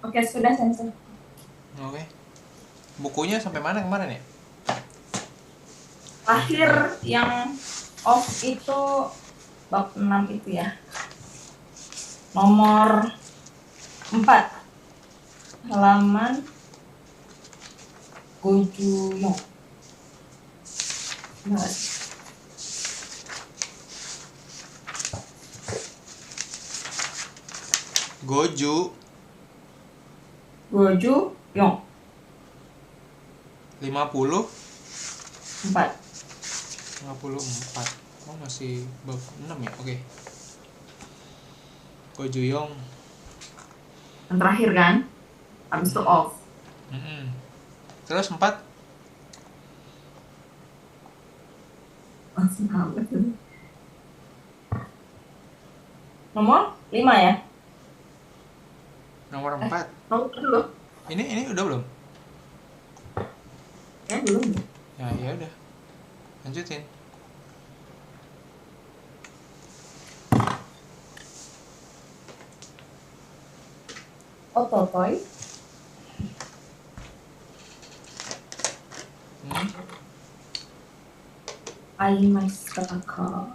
Oke, sudah sensei. Oke. Bukunya sampai mana kemarin ya? Akhir yang off itu bab 6 itu ya. Nomor 4. Halaman Gojuyong. Benar. Goju Gojuyong 50 4. 54. Oh, masih bab 6 ya? Oke. Gojuyong. Yang terakhir kan? Habis itu off. Terus 4. Langsung habis. Nomor 5 ya? Nomor 4. Nomor dulu. Ini udah belum? Ya, belum. Ya udah. Lanjutin. Ototoy. Aimashita ka.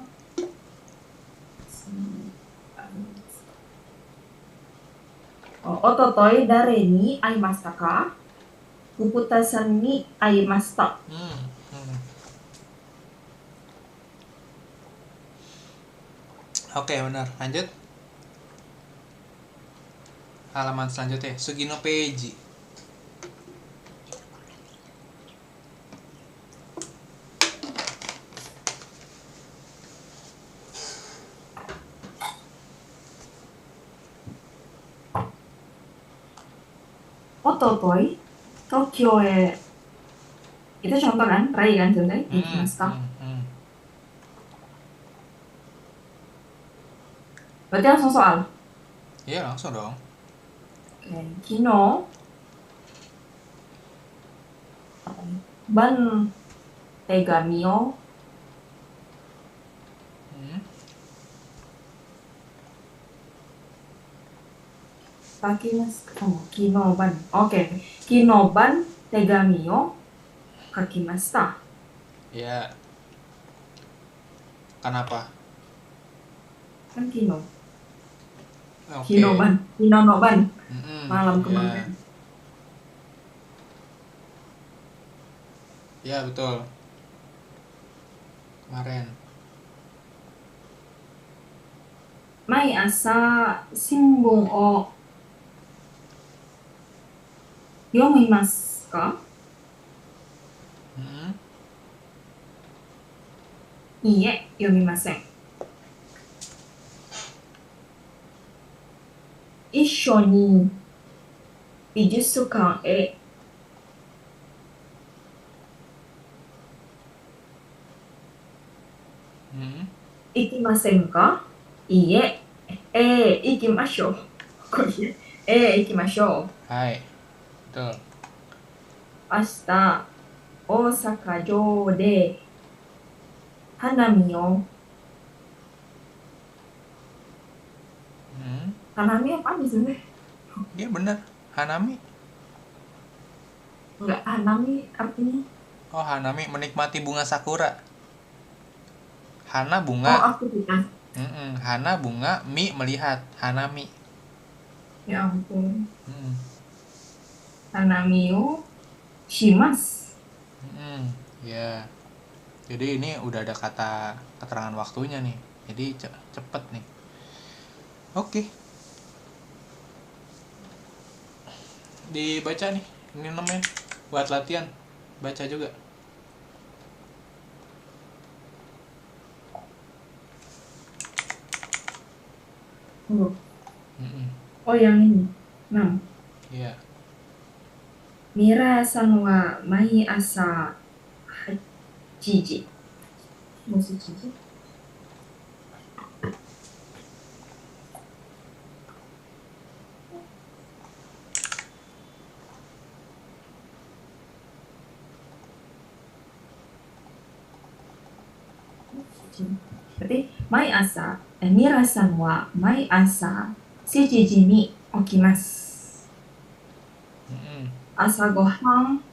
Ototoy dare ni aimashita ka? Fukuta-san ni aimashita. Oke, benar. Lanjut. Halaman selanjutnya, Sugino Peiji. Ototoy Tokyo e. Itu contoh kan? Rai kan sebenarnya? Ikimashita. Berarti langsung soal? Iya, langsung dong. Oke. Kino ban tegami o kakimasu. Kino ban. Oke. Kino ban tegami o kakimashita. Ya. Kenapa? Kan kino. Oke. Kino ban. Kino no ban. Malam kemarin. Ya, betul. Kemarin. Mai asa shimbun o yomimasu ka? Iie, yomimasen. Issho ni bijutsukan e ikimasen ka? Iie, ikimashou. Ikimashou. Hai. Betul. Ashita Osaka jou de hanami o. Hanami apa nih sebenarnya? Iya benar. Hanami. Enggak, hanami artinya. Oh, hanami menikmati bunga sakura. Hana bunga. Oh, aku bukan. Hana bunga, mi melihat. Hanami. Ya ampun. Hanami o shimasu. Ya. Jadi ini udah ada kata keterangan waktunya nih. Jadi cepet nih. Oke. Dibaca nih. Ini namanya buat latihan. Baca juga. Oh, yang ini. 6. Iya. Mira-san wa mai asa 8 ji. Masih ji? Berarti mai asa Mira-san wa mai asa 7 ji ni okimasu. 朝ごはん、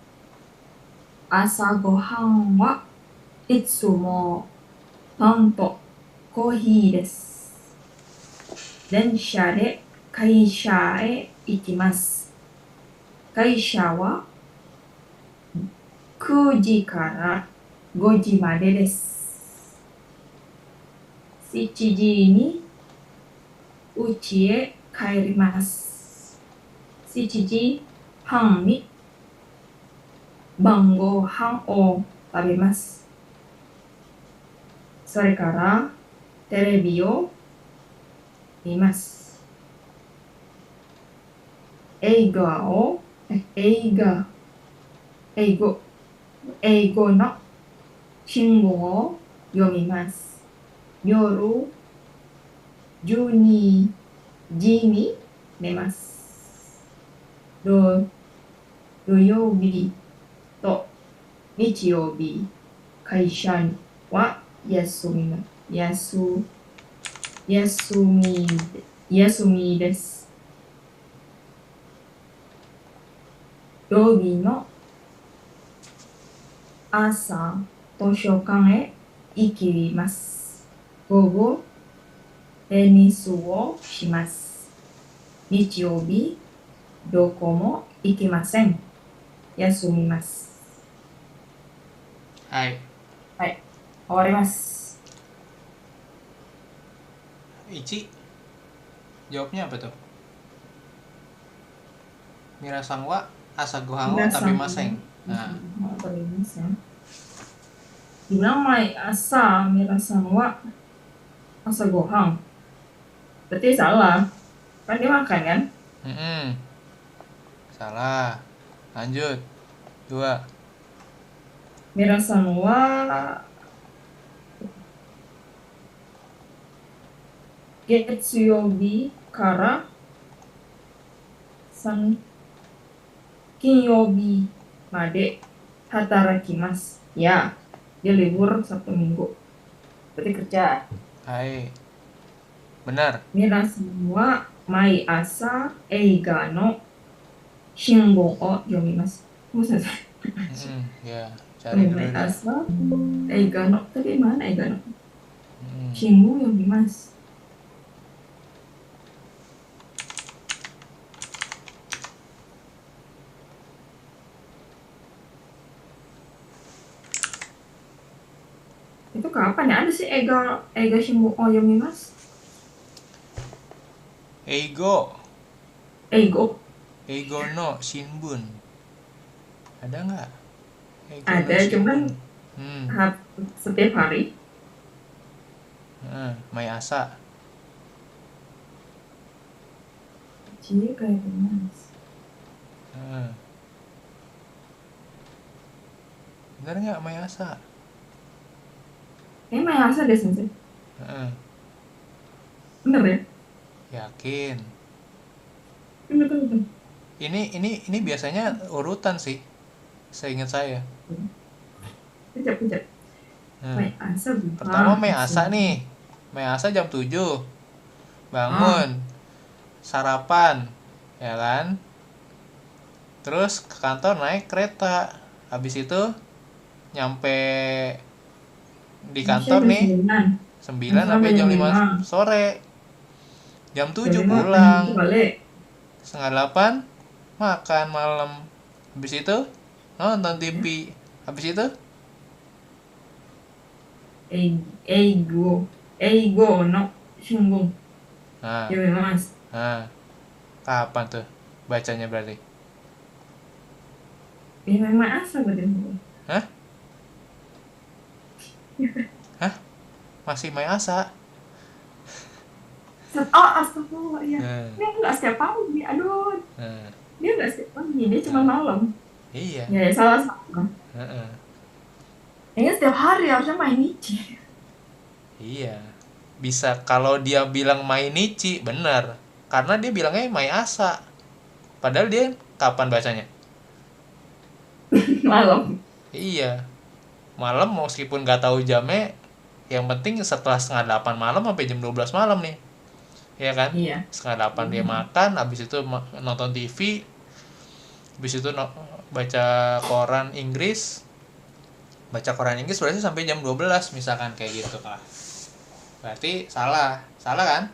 朝ごはんはいつもパンとコーヒーです。電車で会社へ行きます。会社は9時から5時までです。7時に家へ帰ります。7時半に晩ご飯を食べます。それからテレビを見ます。英語の新聞を読みます。夜12時に寝ます。土曜日と日曜日、会社は休みです。土曜日の朝、図書館へ行きます。午後、テニスをします。日曜日、どこも行きません。休みます。はい。はい、終わります。 Ichi, jawabnya apa tuh? Mirasang wa asagohan wa tabimaseng. Nah, Dibilang mai asa mirasang wa asa gohang. Berarti salah. Kan dia makan kan? salah. Lanjut. 2. Mirasang wa Getsuyobi kara Kinyobi made hatarakimasu. Ya, dia libur Sabtu Minggu. Berarti kerja. Hai. Benar. Mirasang wa mai asa eiga no shinbon o yomimasu. Ya, cari dulu Mai dah. asa eiga no. Tadi mana eiga no? Shinbon yomimasu. Itu kapan ya ada sih Eiga Shinbun o yomimasu? Eigo Eigo no Shinbun. Ada nggak? Eigo ada, no cuman Shinbun. setiap hari. Mai asa. Cie kayak mas. Benar nggak mai asa? Kayaknya mai asa deh sensei. Bener ya? Yakin. Betul. Ini biasanya urutan sih, seingat saya. Kejap. Mai asa bukan. Pertama mai asa nih. Mai asa jam 7. Bangun. Sarapan. Ya kan? Terus ke kantor naik kereta. Habis itu nyampe di kantor nih 9 sampai jam 5 sore. Jam 7 pulang. Setengah 8 makan malam. Habis itu nonton TV. Habis itu Eigo no Shinbun yomimasu. Kapan tuh bacanya berarti? Ya memang asa berarti. Hah? Masih mai asa? Astagfirullah ya. Dia nggak setiap pagi, aduh. Dia nggak setiap pagi, dia cuma malam. Iya. Ya salah. Kayaknya setiap hari harusnya main Nichi. Iya. Bisa kalau dia bilang Mainichi, benar. Karena dia bilangnya mai asa. Padahal dia kapan bacanya? Malam. Iya. Malam meskipun nggak tahu jamnya, yang penting setelah setengah 8 malam sampai jam 12 malam nih. Iya kan? Iya. Setengah 8 dia makan, habis itu nonton TV. Habis itu baca koran Inggris. Baca koran Inggris berarti sampai jam 12 misalkan kayak gitu lah. Berarti salah. Salah kan?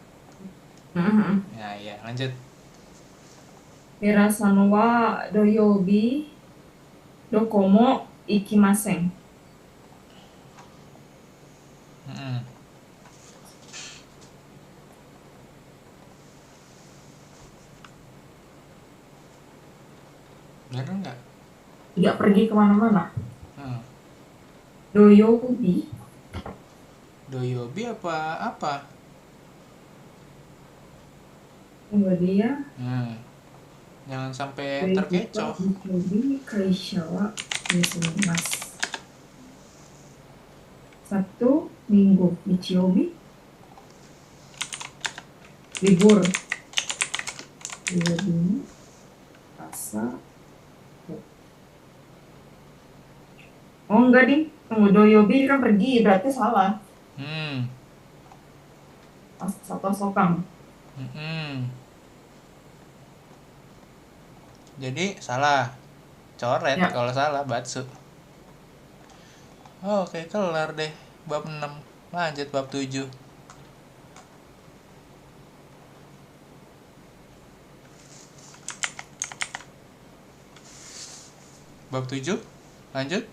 Ya, iya, lanjut. Mirasan wa doyobi dokomo ikimasen. Mm-mm. Bener nggak? Tidak pergi kemana-mana. Hmm. Doyobi. Doyobi apa? Tunggu dia. Jangan sampai terkecoh. Doyobi kaisha wa yasumimasu. 1 minggu Nichiyobi libur. Doyobi asa. Oh enggak ding, tunggu doyobi kan pergi berarti salah. Satu sokang. Jadi salah. Coret Ya. kalau salah batsu. Oke, kelar deh bab 6. Lanjut bab 7. Bab 7 lanjut.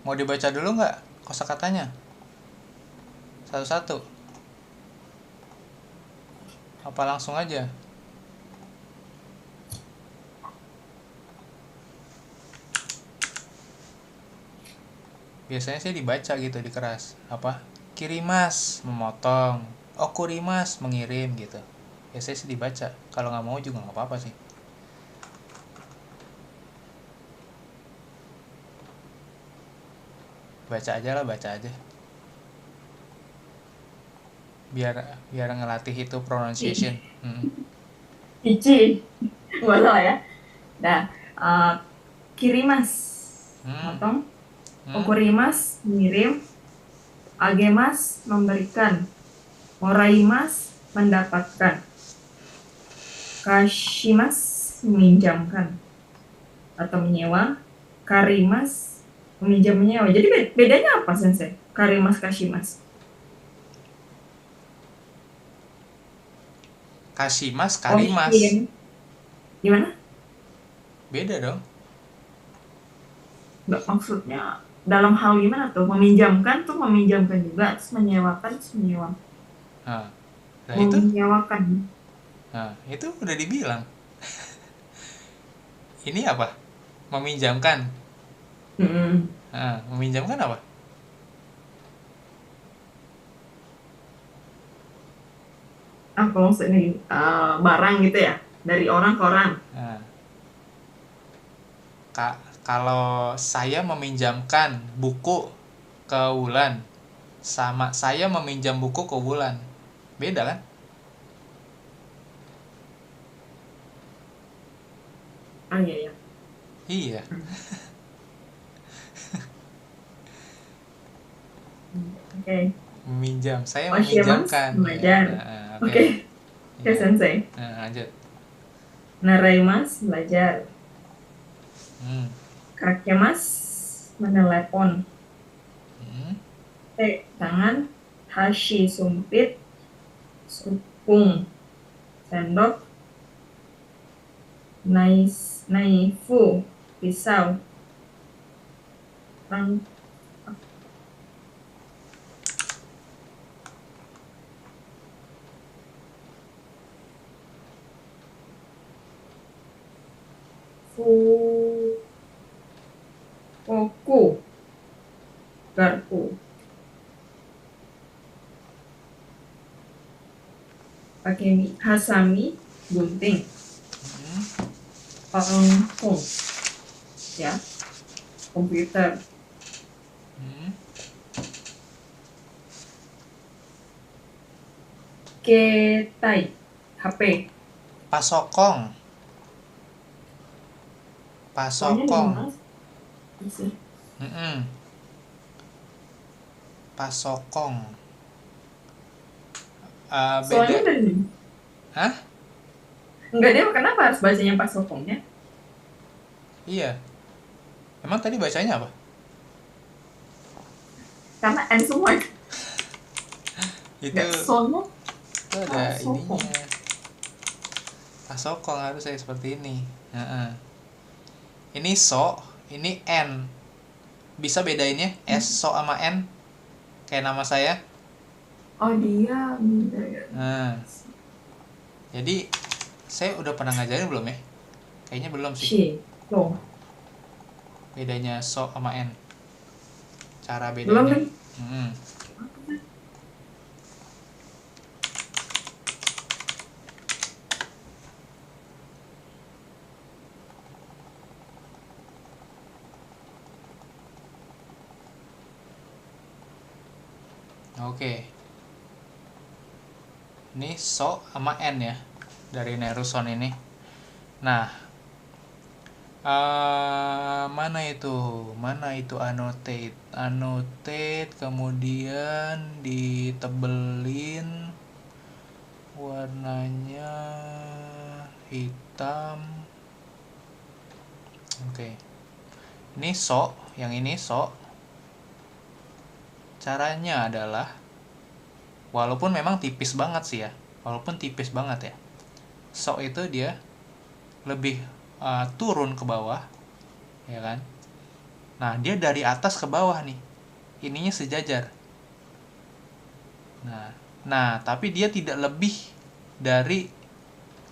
Mau dibaca dulu nggak kosakatanya? Satu-satu. Apa langsung aja? Biasanya sih dibaca gitu di keras. Apa? Kirimas memotong, okurimas mengirim gitu. Biasanya sih dibaca. Kalau nggak mau juga nggak apa-apa sih. Baca aja lah, baca aja. Biar ngelatih itu pronunciation. Ichi. Nggak salah ya. Nah, kirimas potong, okurimas mengirim, agemas memberikan, moraimas mendapatkan, kashimas meminjamkan atau menyewa, karimas meminjam menyewa. Jadi bedanya apa sensei? Karimas kashimas. Kashimas, karimas. iya. Gimana? Beda dong. Nggak, maksudnya dalam hal gimana tuh? Meminjamkan tuh meminjamkan juga, terus menyewakan terus menyewa. Nah itu menyewakan. Nah, itu udah dibilang. Ini apa? Meminjamkan. Nah, meminjamkan apa? Apa maksudnya? Barang gitu ya? Dari orang ke orang. Nah, kalau saya meminjamkan buku ke Wulan sama saya meminjam buku ke Wulan, beda kan? Iya. Iya. Oke. Meminjam, saya meminjamkan. Belajar. Nah, Oke. Oke, sensei. Nah, lanjut. Naraimas belajar. Kakemas menelepon. Tangan. Hashi sumpit. Supung sendok. Naifu pisau. Fuku garpu. Pakai hasami gunting. Pangkong ya, komputer. Ketai HP. Pasokong. Pasokong. Soalnya beda. dari Hah? enggak dia kenapa harus bacanya pas sokongnya? Iya. Emang tadi bacanya apa? Karena N semua Itu enggak soalnya itu ada pas sokong. ininya. Pasokong harus saya seperti ini. Heeh. Ini so, ini N. Bisa bedainnya S so sama N kayak nama saya. Oh dia beda ya. Nah, jadi saya udah pernah ngajarin belum ya? Kayaknya belum sih. C. Loh, Bedanya so sama N. Cara belum bedanya. nih. Hmm. Oke. Ini so sama N ya dari Neruson ini. Nah, mana itu? Mana itu annotate? Annotate kemudian ditebelin warnanya hitam. Oke. Ini so, yang ini so. Caranya adalah walaupun memang tipis banget sih ya. Walaupun tipis banget ya. So itu dia lebih turun ke bawah, ya kan? Nah, dia dari atas ke bawah nih. Ininya sejajar. Nah, tapi dia tidak lebih dari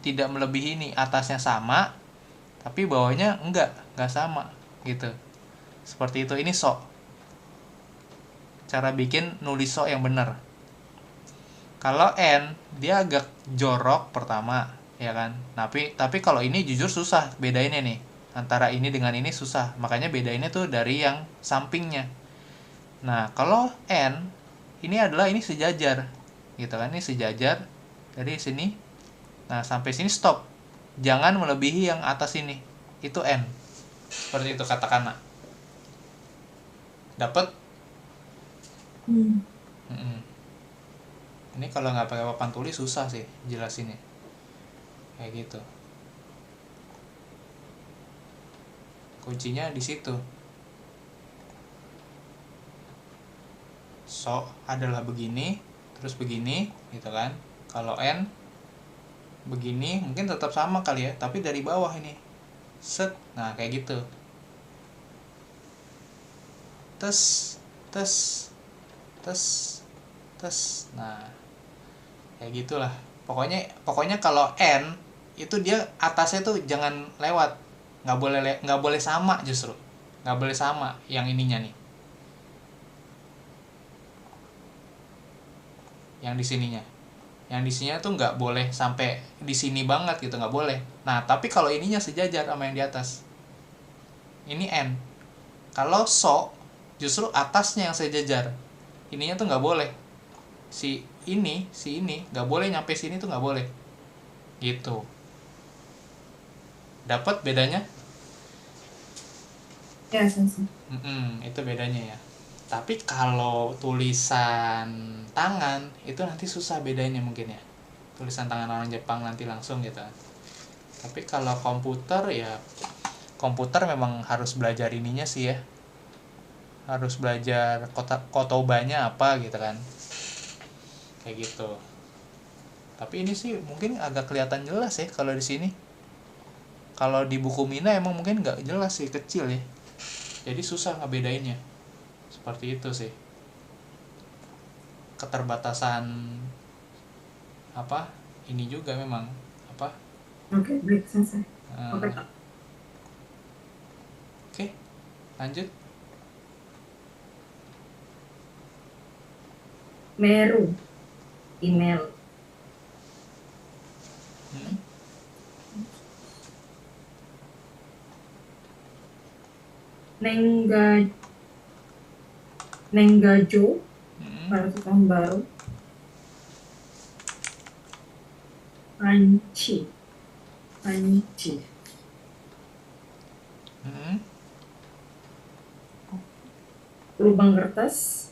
tidak melebihi ini. Atasnya sama, tapi bawahnya enggak sama gitu. Seperti itu. Ini so. Cara bikin nulis so yang benar. Kalau N dia agak jorok pertama, ya kan? Tapi kalau ini jujur susah bedainnya nih. Antara ini dengan ini susah. Makanya bedainnya tuh dari yang sampingnya. Nah, kalau N ini adalah ini sejajar. Gitu kan? Ini sejajar dari sini. Nah, sampai sini stop. Jangan melebihi yang atas ini. Itu N. Seperti itu katakanlah. Dapat? Ini kalau nggak pakai papan tulis susah sih jelasinnya. Kayak gitu. Kuncinya di situ. So adalah begini, terus begini, gitu kan. Kalau N begini, mungkin tetap sama kali ya, tapi dari bawah ini. Set. Nah, kayak gitu. Tes, tes, tes, tes. Nah, kayak gitulah. Pokoknya kalau N itu dia atasnya tuh jangan lewat. Nggak boleh sama justru. Nggak boleh sama yang ininya nih. Yang di sininya. Yang di sininya tuh nggak boleh sampai di sini banget gitu, nggak boleh. Nah, tapi kalau ininya sejajar sama yang di atas. Ini N. Kalau so justru atasnya yang sejajar. Ininya tuh nggak boleh. Si ini nggak boleh nyampe sini tuh nggak boleh. Gitu. Dapat bedanya? Ya, sensei. Itu bedanya ya. Tapi kalau tulisan tangan itu nanti susah bedanya mungkin ya. Tulisan tangan orang Jepang nanti langsung gitu. Tapi kalau komputer ya komputer memang harus belajar ininya sih ya. Harus belajar kotobanya apa gitu kan. Kayak gitu. Tapi ini sih mungkin agak kelihatan jelas ya kalau di sini. Kalau di buku Mina emang mungkin nggak jelas sih, kecil ya. Jadi susah ngebedainnya. Seperti itu sih. Keterbatasan apa? Ini juga memang apa? Oke, baik sensei. Oke, Uh, Kak. Oke, lanjut. Meru. Email. Hmm. Nenggajo. Hmm. Pada tahun baru. Panci. Hmm. Lubang kertas.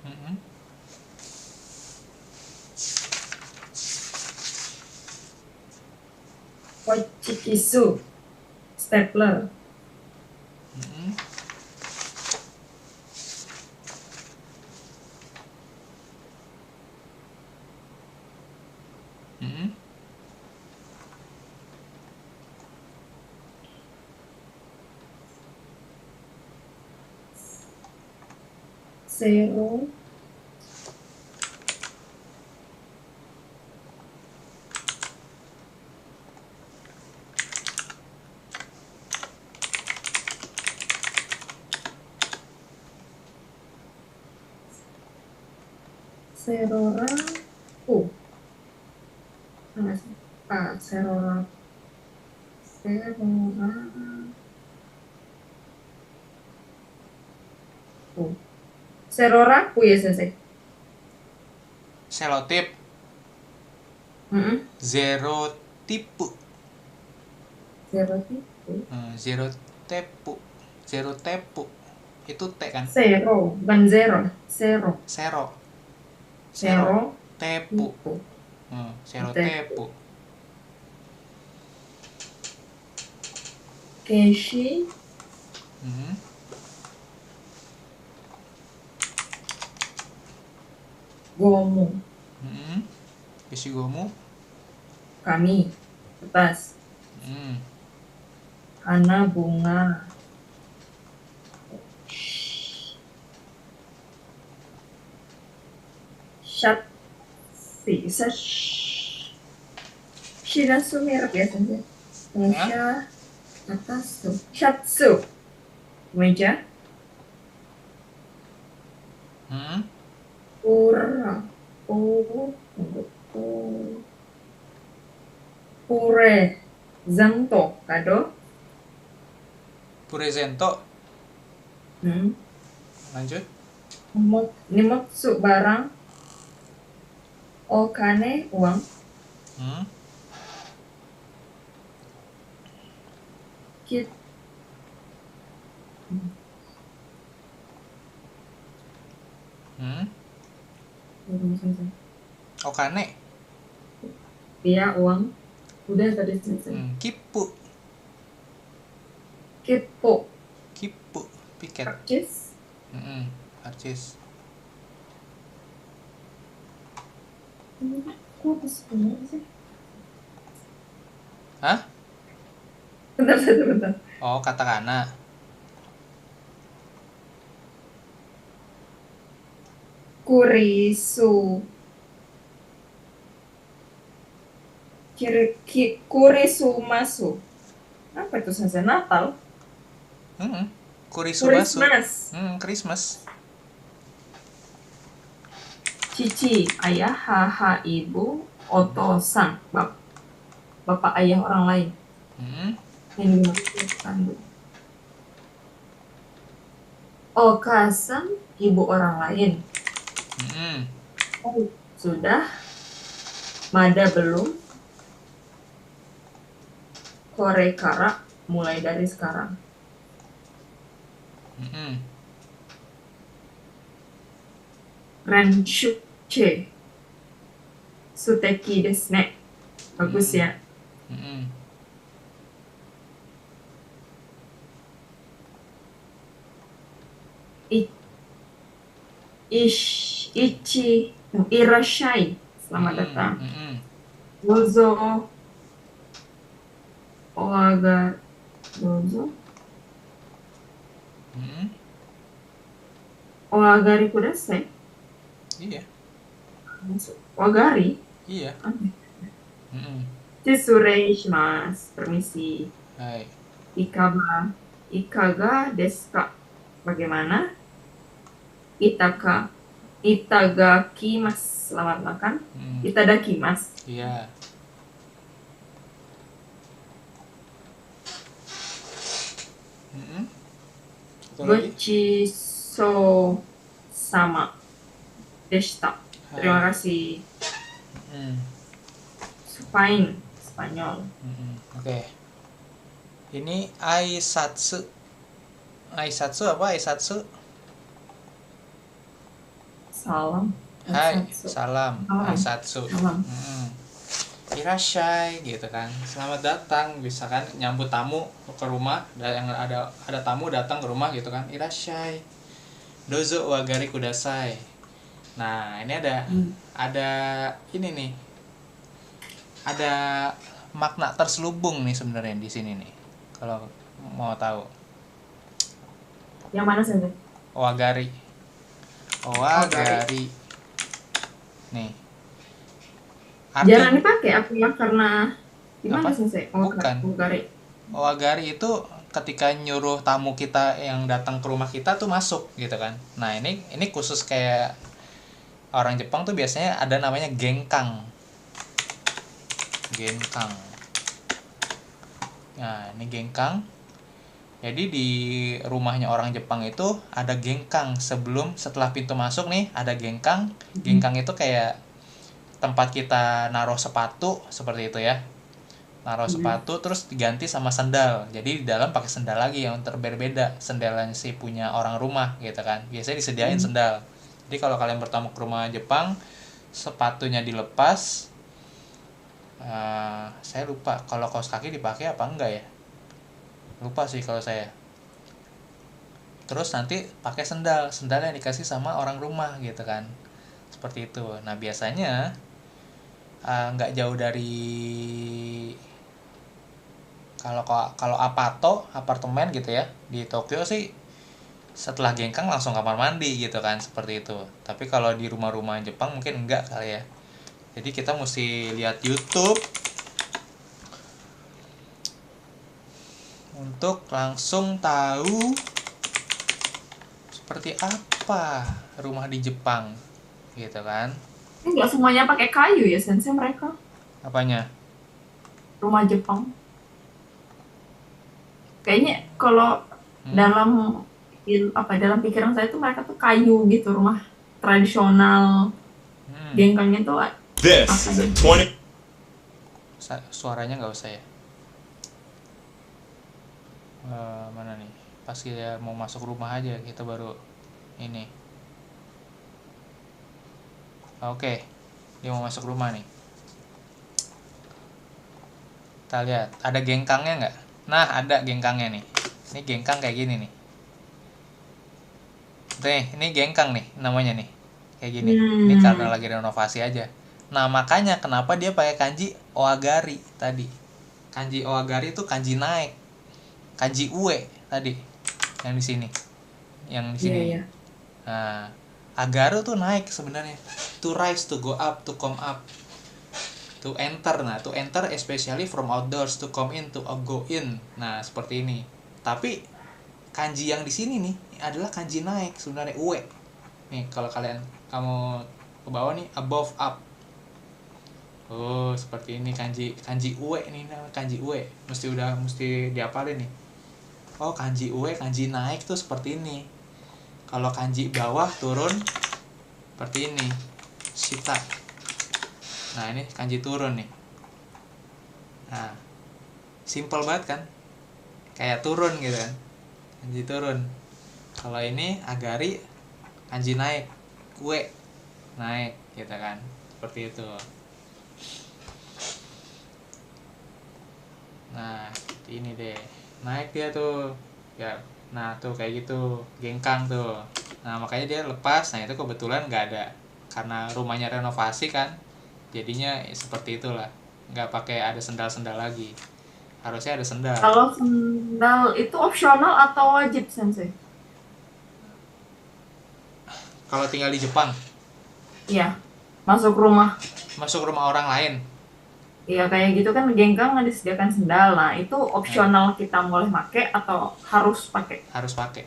Hmm. Hochikisu, stapler. Mm-mm. Mm-mm. Zero. Serora. Serora. Serora. Serora ya sensei. Selotip. Zero tipu. Zero tipu. Zero tepu. Zero tepu. Itu T kan? Zero, bukan zero. Zero. Zero. Zero. Tepu. Tipu. Zero Tepu. tepu. Keshi. Gomu. Keshigomu. Kami. Kertas. Hana bunga. Shirasu merek ya sensei. Meja atas tuh. Shatsu. Meja. Pura. Pure. Zanto. Kado. Purezento. Lanjut. Nimotsu barang. Okane uang. Kit. Okane. Iya uang. Udah tadi selesai. Kipu. Kipo. Kipu. Piket. Purchase. Purchase. Kok apa sebenarnya sih? Hah? Bentar. Oh, katakana. Kurisu. Kurisumasu. Apa itu sensei? Natal? Kurisumasu. Christmas. Christmas. Cici, ayah, haha, ibu, otosan, bapak ayah orang lain. Ini dimaksudkan. Okasan, ibu orang lain. Oh, sudah. Mada belum. Korekara, mulai dari sekarang. Renshuche. Suteki desu ne. Bagus ya. Irashai. Selamat datang. Dozo. Dozo. Oagari kudasai. Iya. Oagari? Iya. Tsurei shimasu. Permisi. Hai. Ikaga desu ka? Bagaimana? Itadakimasu. Selamat makan. Itadakimasu. Iya. Gochiso sama deshita. Terima kasih. Fine. Spanyol. Oke. Ini aisatsu. Aisatsu apa aisatsu? Salam. Hai, salam. Aisatsu. irashai gitu kan, selamat datang, bisa kan nyambut tamu ke rumah, yang ada tamu datang ke rumah gitu kan, irashai dozo wagari kudasai. Nah ini ada ini nih, ada makna terselubung nih sebenarnya di sini nih, kalau mau tahu. Yang mana sensei? Owagari, owagari nih Jarang arti dipakai apa ya, karena gimana apa, sensei? bukan. Ogare. Owagari itu ketika nyuruh tamu kita yang datang ke rumah kita tuh masuk gitu kan. Nah ini khusus kayak orang Jepang tuh biasanya ada namanya genkang. Genkang. Nah ini genkang. Jadi di rumahnya orang Jepang itu ada genkang, setelah pintu masuk nih ada genkang. Genkang itu kayak tempat kita naruh sepatu seperti itu ya. Naruh sepatu terus diganti sama sendal, jadi di dalam pakai sendal lagi yang berbeda, sendalnya si punya orang rumah gitu kan, biasanya disediain sendal. Jadi kalau kalian bertamu ke rumah Jepang, sepatunya dilepas. Saya lupa kalau kaos kaki dipakai apa enggak ya, lupa sih kalau saya. Terus nanti pakai sendal yang dikasih sama orang rumah gitu kan, seperti itu. Nah biasanya nggak jauh dari, kalau apartemen gitu ya di Tokyo sih, setelah gengkang langsung kamar mandi gitu kan, seperti itu. Tapi kalau di rumah-rumah Jepang mungkin enggak kali ya. Jadi kita mesti lihat YouTube untuk langsung tahu seperti apa rumah di Jepang gitu kan. Ini nggak semuanya pakai kayu ya sensei mereka, Apanya? rumah Jepang. Kayaknya kalau dalam dalam pikiran saya tuh mereka tuh kayu gitu, rumah tradisional. Gengkangnya tuh This is a 20. Suaranya nggak usah ya. Mana nih, pas kita mau masuk rumah aja kita baru ini. Oke, dia mau masuk rumah nih, kita lihat ada gengkangnya nggak. Nah ada gengkangnya nih, ini gengkang kayak gini nih. Ini gengkang nih namanya nih, kayak gini. Ini karena lagi renovasi aja. Nah makanya kenapa dia pakai kanji owagari tadi. Kanji owagari itu kanji naik, kanji ue tadi yang di sini, yang di sini. Iya. Nah agaru tuh naik sebenarnya, to rise, to go up, to come up, to enter. Nah to enter especially from outdoors, to come in, to go in. Nah seperti ini. Tapi kanji yang di sini nih adalah kanji naik sebenarnya, ue. Nih kalau kamu ke bawah nih, above, up. Oh seperti ini kanji ue nih, kanji ue mesti diapalin nih. Oh kanji ue, kanji naik tuh seperti ini. Kalau kanji bawah turun seperti ini, shita. Nah ini kanji turun nih. Nah simple banget kan, kayak turun gitu kan, kanji turun. Kalau ini agari, kanji naik, kue naik gitu kan, seperti itu. Nah ini deh, naik dia tuh ya. Nah tuh kayak gitu gengkang tuh. Nah makanya dia lepas. Nah itu kebetulan nggak ada, karena rumahnya renovasi kan, jadinya seperti itulah, nggak pakai ada sendal lagi. Harusnya ada sendal. Kalau sendal itu opsional atau wajib sensei? Kalau tinggal di Jepang, Iya, masuk rumah. masuk rumah orang lain, Iya kayak gitu kan, gengkang disediakan sendal. Nah itu opsional, kita boleh pakai atau harus pakai? harus pakai.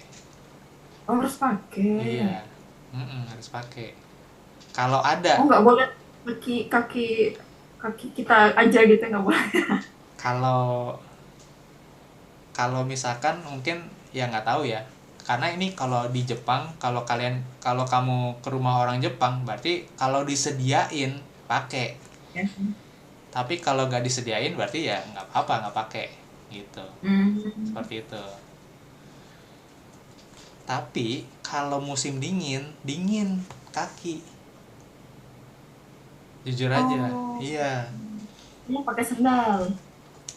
Oh, harus pakai. Iya, harus pakai. Kalau ada, Oh, nggak boleh kaki kita aja gitu, nggak boleh. kalau misalkan mungkin ya nggak tahu ya, karena ini kalau di Jepang, kalau kamu ke rumah orang Jepang berarti kalau disediain pakai. Ya. Tapi kalau nggak disediain berarti ya nggak apa-apa, nggak pakai gitu. Seperti itu. Tapi kalau musim dingin kaki, jujur aja. Iya, Ini pakai sendal.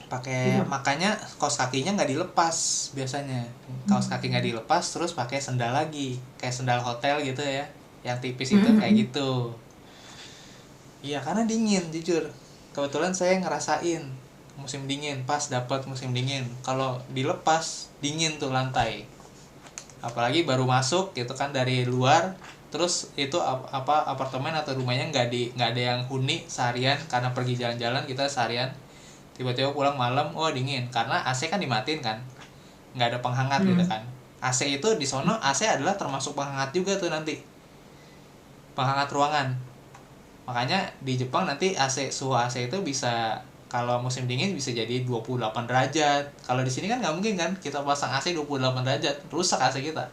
Pakai, Gitu. makanya kaos kakinya nggak dilepas biasanya. Kaos kaki nggak dilepas, terus pakai sendal lagi, kayak sendal hotel gitu ya, yang tipis itu kayak Mm-mm. gitu. Iya, karena dingin jujur. Kebetulan saya ngerasain musim dingin, pas dapat musim dingin. Kalau dilepas dingin tuh lantai. Apalagi baru masuk gitu kan dari luar, terus itu apa apartemen atau rumahnya nggak ada yang huni seharian karena pergi jalan-jalan kita seharian. Tiba-tiba pulang malam, oh dingin karena AC kan dimatiin kan. Nggak ada penghangat gitu Mm. kan. AC itu di sono AC adalah termasuk penghangat juga tuh nanti. Penghangat ruangan. Makanya di Jepang nanti suhu AC itu bisa kalau musim dingin bisa jadi 28 derajat. Kalau di sini kan nggak mungkin kan kita pasang AC 28 derajat, rusak AC kita.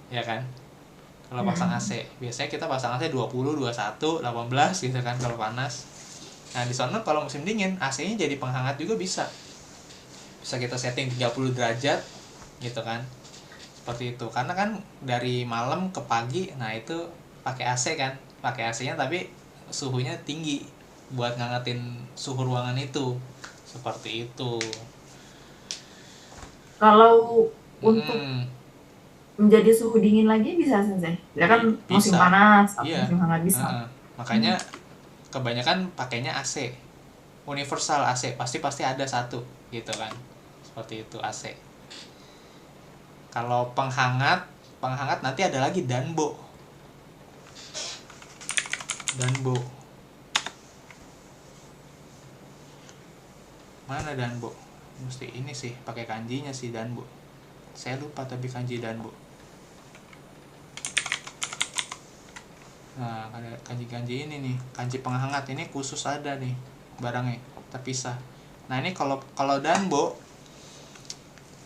Ya kan? Kalau pasang Mm. AC, biasanya kita pasang AC 20, 21, 18 gitu kan kalau panas. Nah, di sana kalau musim dingin, AC-nya jadi penghangat juga bisa. Bisa kita setting 30 derajat gitu kan. Seperti itu. Karena kan dari malam ke pagi, nah itu pakai AC kan. Pakai AC-nya tapi suhunya tinggi buat ngangetin suhu ruangan itu. Seperti itu. Kalau untuk Mm-mm. menjadi suhu dingin lagi bisa sensei. Ya kan musim Bisa. panas atau Iya. musim hangat bisa. Heeh. Makanya kebanyakan pakainya AC. Universal AC, pasti pasti ada satu gitu kan. Seperti itu AC. Kalau penghangat nanti ada lagi Danbo. Danbo. Mana Danbo? Mesti ini sih, pakai kanjinya sih Danbo. Saya lupa tapi kanji Danbo. Nah, ada kanji-kanji ini nih, kanji penghangat ini khusus ada nih barangnya, terpisah. Nah, ini kalau kalau Danbo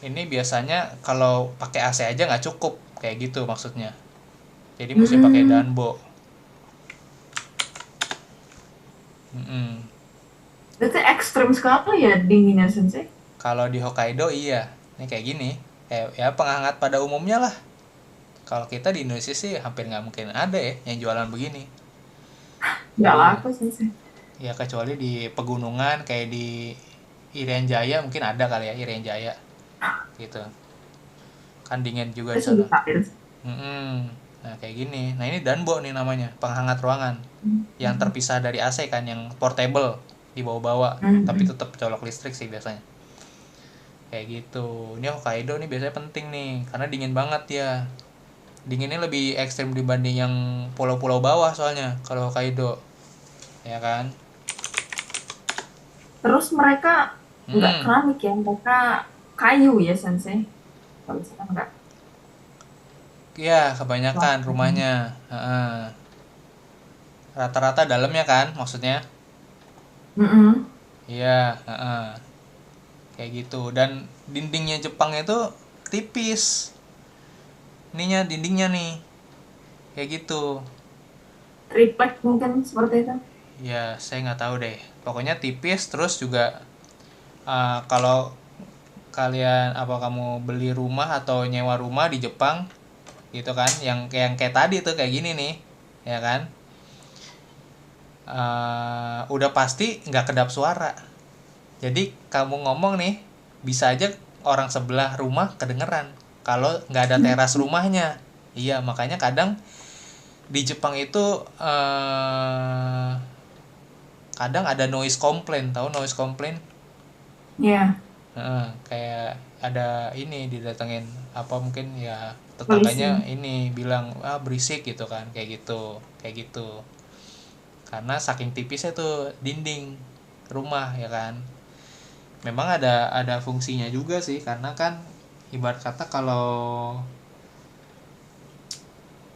ini biasanya kalau pakai AC aja nggak cukup kayak gitu maksudnya. Jadi mesti pakai Hmm, Danbo. Mm-mm. berarti ekstrim sekali ya dinginnya sensei. Kalau di Hokkaido iya, ini kayak gini, kayak ya penghangat pada umumnya lah. Kalau kita di Indonesia sih hampir nggak mungkin ada ya yang jualan begini. Nggak Jadi laku sensei. ya kecuali di pegunungan kayak di Irian Jaya mungkin ada kali ya, Irian Jaya gitu. Kan dingin juga Itu di sana. sih air. Mm-mm. Nah kayak gini. Nah ini Danbo nih namanya, penghangat ruangan. Yang terpisah dari AC kan, yang portable dibawa-bawa, tapi tetap colok listrik sih biasanya. Kayak gitu. Ini Hokkaido nih biasanya penting nih, karena dingin banget ya. Dinginnya lebih ekstrim dibanding yang pulau-pulau bawah soalnya kalau Hokkaido. Ya kan? Terus mereka nggak Hmm. keramik ya, mereka kayu ya sensei. Kalau misalkan nggak Ya, kebanyakan plastik. rumahnya. Heeh. Rata-rata dalamnya kan maksudnya. Mm-mm. Iya, heeh. Kayak gitu. Dan dindingnya Jepang itu tipis. Ininya dindingnya nih. Kayak gitu. Triplek mungkin seperti itu. Ya, saya nggak tahu deh. Pokoknya tipis, terus juga kalau kalian apa kamu beli rumah atau nyewa rumah di Jepang gitu kan, yang kayak tadi tuh kayak gini nih, ya kan? Udah pasti nggak kedap suara. Jadi kamu ngomong nih, bisa aja orang sebelah rumah kedengeran kalau nggak ada teras rumahnya. Iya, makanya kadang di Jepang itu kadang ada noise complaint. Tahu noise complaint? Ya, Kayak ada ini didatengin apa mungkin ya tetangganya polisi. ini bilang berisik gitu kan, kayak gitu karena saking tipisnya tuh dinding rumah ya kan. Memang ada fungsinya juga sih, karena kan ibarat kata kalau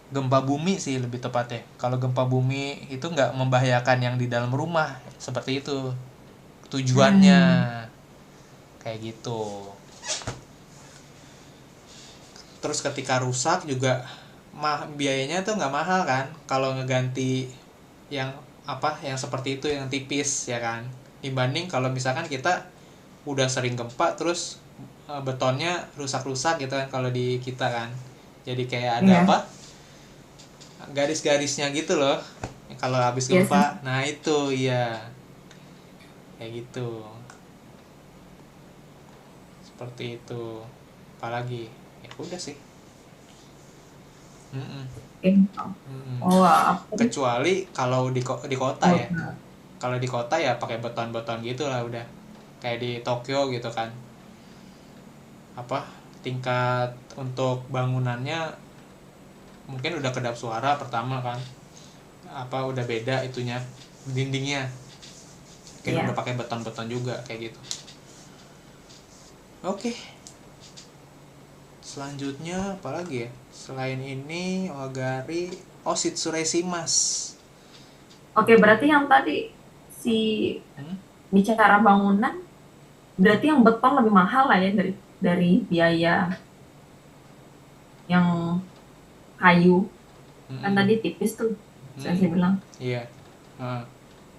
gempa bumi sih lebih tepatnya, kalau gempa bumi itu nggak membahayakan yang di dalam rumah, seperti itu tujuannya, Hmm, kayak gitu. Terus ketika rusak juga biayanya tuh nggak mahal kan kalau ngeganti yang apa yang seperti itu yang tipis ya kan, dibanding kalau misalkan kita udah sering gempa terus betonnya rusak-rusak gitu kan kalau di kita kan, jadi kayak ada iya, apa garis-garisnya gitu loh kalau habis iya gempa. sensei. Nah itu iya, kayak gitu. Seperti itu. Apalagi ya udah sih. Mm-mm. Mm-mm. Oh, apa tadi? Kecuali kalau di kota Oh, ya, kalau di kota ya pakai beton-beton gitu lah udah, kayak di Tokyo gitu kan, apa tingkat untuk bangunannya mungkin udah kedap suara pertama kan, apa udah beda itunya, dindingnya mungkin iya. udah pakai beton-beton juga kayak gitu. Oke, selanjutnya apa lagi ya selain ini Wagari? Oh, Shitsureshimas. Oke, berarti yang tadi si hmm? bicara bangunan, berarti yang beton lebih mahal lah ya dari biaya yang kayu. Kan Mm-mm. tadi tipis tuh, saya Mm-mm. bilang. Iya. Nah,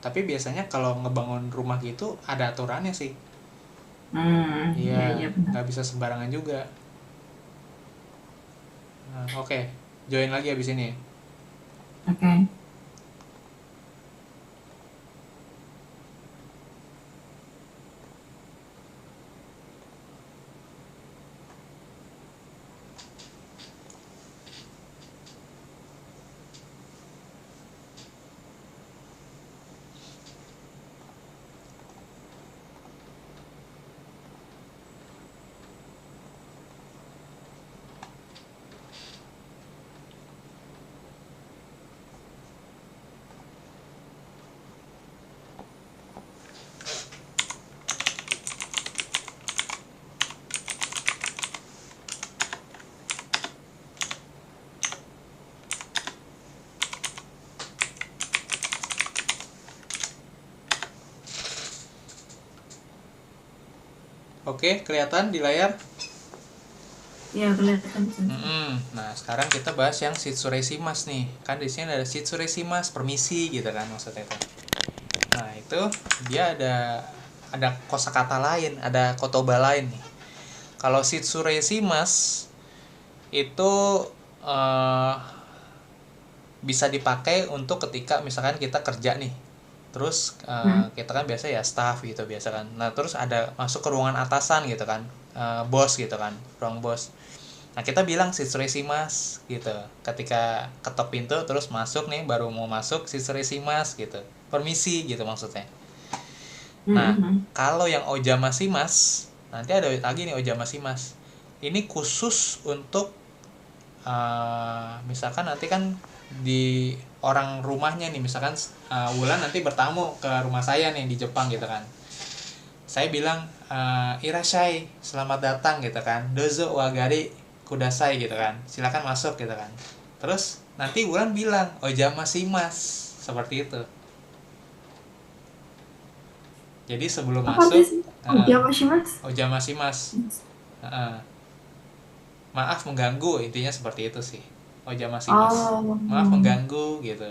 tapi biasanya kalau ngebangun rumah gitu ada aturannya sih. Iya, Iya, iya benar. nggak bisa sembarangan juga. Nah, oke. Join lagi abis ini. Oke. Oke, kelihatan di layar? Iya, kelihatan sih. Nah, sekarang kita bahas yang Shitsureshimas nih. Kan di sini ada Shitsureshimas, permisi gitu kan maksudnya itu. Nah, itu dia ada kosakata lain, ada kotoba lain nih. Kalau Shitsureshimas itu eh, bisa dipakai untuk ketika misalkan kita kerja nih, terus kita kan biasa ya staff gitu biasa kan, nah terus ada masuk ke ruangan atasan gitu kan, bos gitu kan, ruang bos. Nah kita bilang Shitsureshimas gitu ketika ketok pintu terus masuk nih, baru mau masuk Shitsureshimas gitu, permisi gitu maksudnya. Nah kalau yang Ojamasimas, nanti ada lagi nih Ojamasimas, ini khusus untuk misalkan nanti kan di orang rumahnya nih, misalkan Wulan nanti bertamu ke rumah saya nih di Jepang gitu kan, saya bilang irashai, selamat datang gitu kan, dozo wagari kudasai gitu kan, silakan masuk gitu kan. Terus nanti Wulan bilang ojamasimas, seperti itu. Jadi sebelum Apa aja masuk sih? Oh, dia masih mas. ojamasimas, maaf mengganggu, intinya seperti itu sih. Ojamasimas, Oh, maaf mengganggu gitu.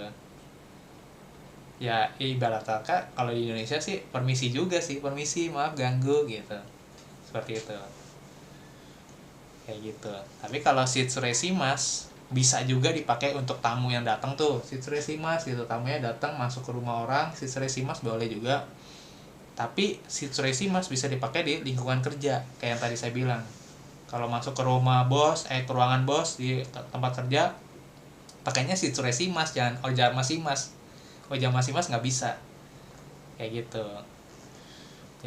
Ya ibarat kata kalau di Indonesia sih permisi juga sih, permisi maaf ganggu gitu, seperti itu, kayak gitu. Tapi kalau Shitsureshimas bisa juga dipakai untuk tamu yang datang tuh, Shitsureshimas gitu, tamunya datang masuk ke rumah orang, Shitsureshimas boleh juga. Tapi Shitsureshimas bisa dipakai di lingkungan kerja kayak yang tadi saya bilang. Kalau masuk ke rumah bos, ke ruangan bos di tempat kerja, pakainya Shitsureshimas, jangan ojamasimas. Ojamasimas nggak bisa kayak gitu.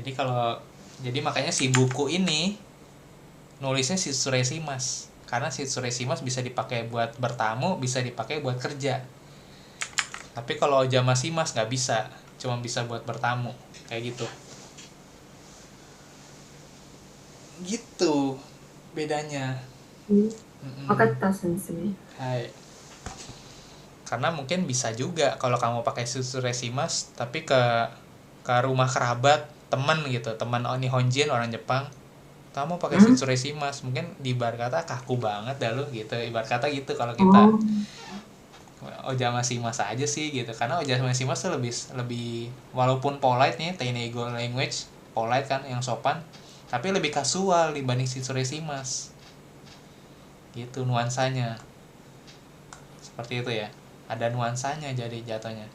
Jadi makanya si buku ini nulisnya Shitsureshimas, karena Shitsureshimas bisa dipakai buat bertamu, bisa dipakai buat kerja. Tapi kalau Ojamasimas nggak bisa, cuma bisa buat bertamu kayak gitu. Gitu bedanya. Wakata sensei. Hai. Karena mungkin bisa juga kalau kamu pakai Shitsureshimas tapi ke rumah kerabat, teman gitu, teman Nihonjin orang Jepang, kamu pakai Shitsureshimas, mungkin di ibarat kata kaku banget dah lu gitu, ibarat kata gitu. Kalau kita Ojamasimas aja sih gitu, karena Ojamasimas tuh lebih walaupun polite nih, Teinego language polite kan, yang sopan, tapi lebih kasual dibanding Shitsureshimas gitu nuansanya, seperti itu ya, ada nuansanya jadi jatuhnya.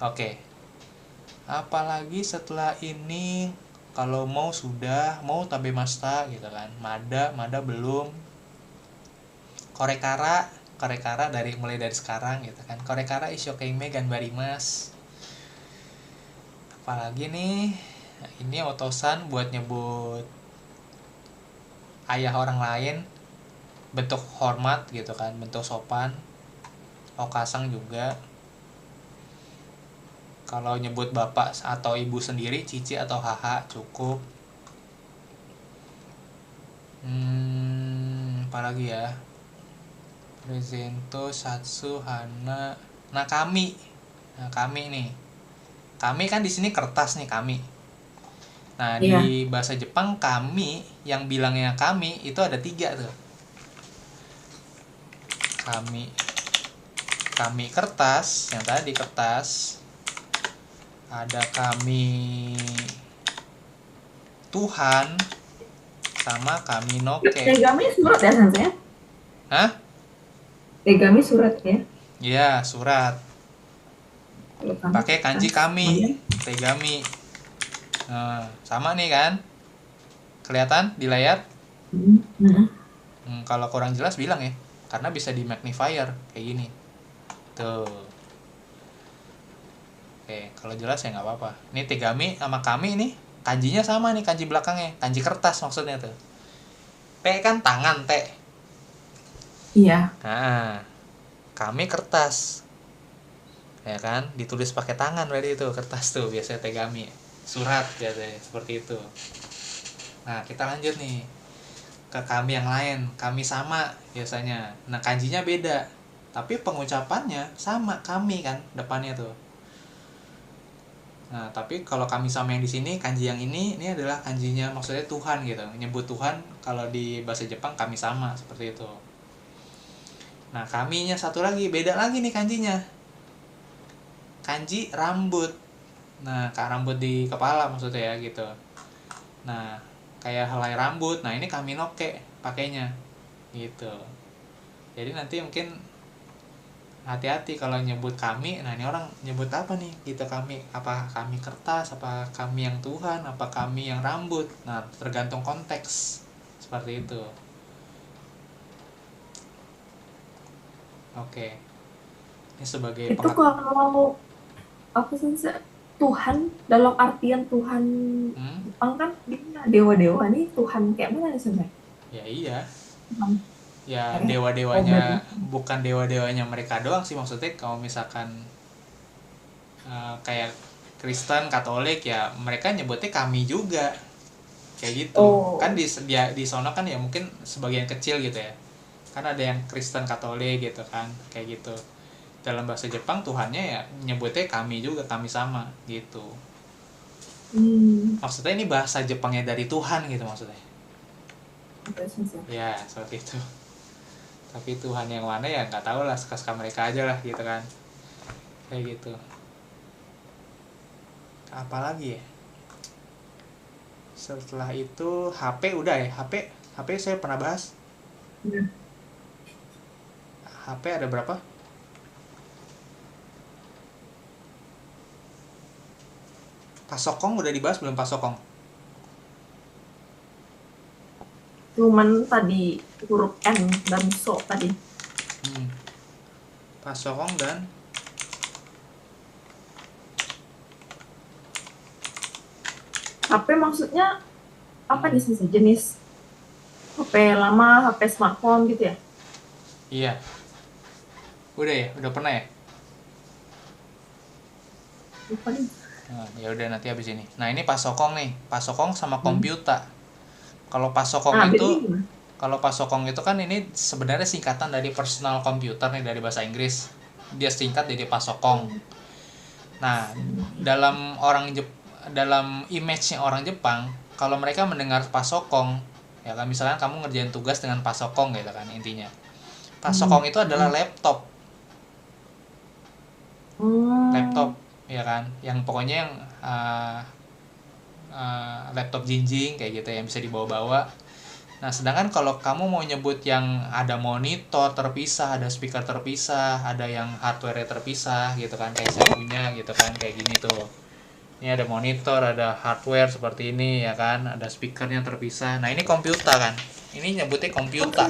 Oke, Apalagi setelah ini, kalau mau sudah, mau tabemashita gitu kan. Mada belum. Korekara dari mulai dari sekarang gitu kan. Korekara ishokeime ganbarimasu. Apalagi nih, ini otosan buat nyebut ayah orang lain, bentuk hormat gitu kan, bentuk sopan. Okasang juga. Kalau nyebut bapak atau ibu sendiri, cici atau haha cukup. Apalagi ya, presento, satsu, hana. Nah kami nih, kami kan di sini kertas nih, kami. Nah Iya. di bahasa Jepang kami, yang bilangnya kami itu ada 3 tuh. Kami kertas, yang tadi kertas. Ada kami Tuhan, sama kami noke. Tegami surat ya Sensei? Hah? Tegami surat ya? Iya, surat. Kalau kami Pakai kanji kertas. kami, tegami. Nah, sama nih kan? Kelihatan di layar? Kalau kurang jelas bilang ya, karena bisa di magnifier kayak gini. Tuh. Oke, kalau jelas ya nggak apa-apa. Ini tegami sama kami nih, kanjinya sama nih, kanji belakangnya, kanji kertas maksudnya tuh. T kan tangan, T. Iya. Nah, kami kertas. Ya kan, ditulis pakai tangan berarti itu kertas tuh, biasanya tegami. Surat biasanya seperti itu. Nah, kita lanjut nih ke kami yang lain. Kami sama biasanya. Nah, kanjinya beda. Tapi pengucapannya sama, kami kan depannya tuh. Nah, tapi kalau kami sama yang di sini, kanji yang ini adalah kanjinya maksudnya Tuhan gitu. Nyebut Tuhan kalau di bahasa Jepang kami sama seperti itu. Nah, kaminya satu lagi, beda lagi nih kanjinya. Kanji rambut. Nah, rambut di kepala maksudnya ya gitu. Nah, kayak helai rambut. Nah, ini kami noke pakainya. Gitu. Jadi nanti mungkin hati-hati kalau nyebut kami. Nah, ini orang nyebut apa nih gitu, kami, apa kami kertas, apa kami yang Tuhan, apa kami yang rambut. Nah, tergantung konteks seperti itu. Oke, ini sebagai Itu kalau apa sih Tuhan dalam artian Tuhan Jepang kan dia dewa-dewa nih, Tuhan kayak mana nih Sensei? Ya iya, Tuhan ya kayak dewa-dewanya bukan dewa-dewanya mereka doang sih, maksudnya kalau misalkan kayak Kristen, Katolik ya mereka nyebutnya kami juga kayak gitu. Kan di sono kan ya mungkin sebagian kecil gitu ya, kan ada yang Kristen, Katolik gitu kan, kayak gitu. Dalam bahasa Jepang Tuhannya ya nyebutnya kami juga, kami sama gitu. Maksudnya ini bahasa Jepangnya dari Tuhan gitu maksudnya. Ya seperti itu. Tapi Tuhan yang mana ya nggak tahu lah, suka-suka mereka aja lah gitu kan, kayak gitu. Apalagi ya, setelah itu HP udah ya. HP saya pernah bahas. HP ada berapa? Pasokong udah dibahas belum, pasokong? Cuman tadi huruf N dan so tadi. Pasokong dan HP maksudnya apa nih sih jenis HP lama, HP smartphone gitu ya? Iya. Udah ya, udah pernah ya? Lupa nih. Nah, ya udah nanti habis ini. Nah, ini pasokong nih, pasokong sama komputer. Kalau pasokong itu kan ini sebenarnya singkatan dari personal computer nih, dari bahasa Inggris. Dia singkat jadi pasokong. Nah, dalam image-nya orang Jepang, kalau mereka mendengar pasokong, ya kan misalnya kamu ngerjain tugas dengan pasokong gitu kan intinya. Pasokong itu adalah laptop. Laptop, ya kan, yang pokoknya yang laptop jinjing kayak gitu yang bisa dibawa-bawa. Nah, sedangkan kalau kamu mau nyebut yang ada monitor terpisah, ada speaker terpisah, ada yang hardware terpisah gitu kan, kayak saya punya gitu kan, kayak gini tuh. Ini ada monitor, ada hardware seperti ini ya kan, ada speakernya terpisah. Nah ini komputer kan, ini nyebutnya komputer.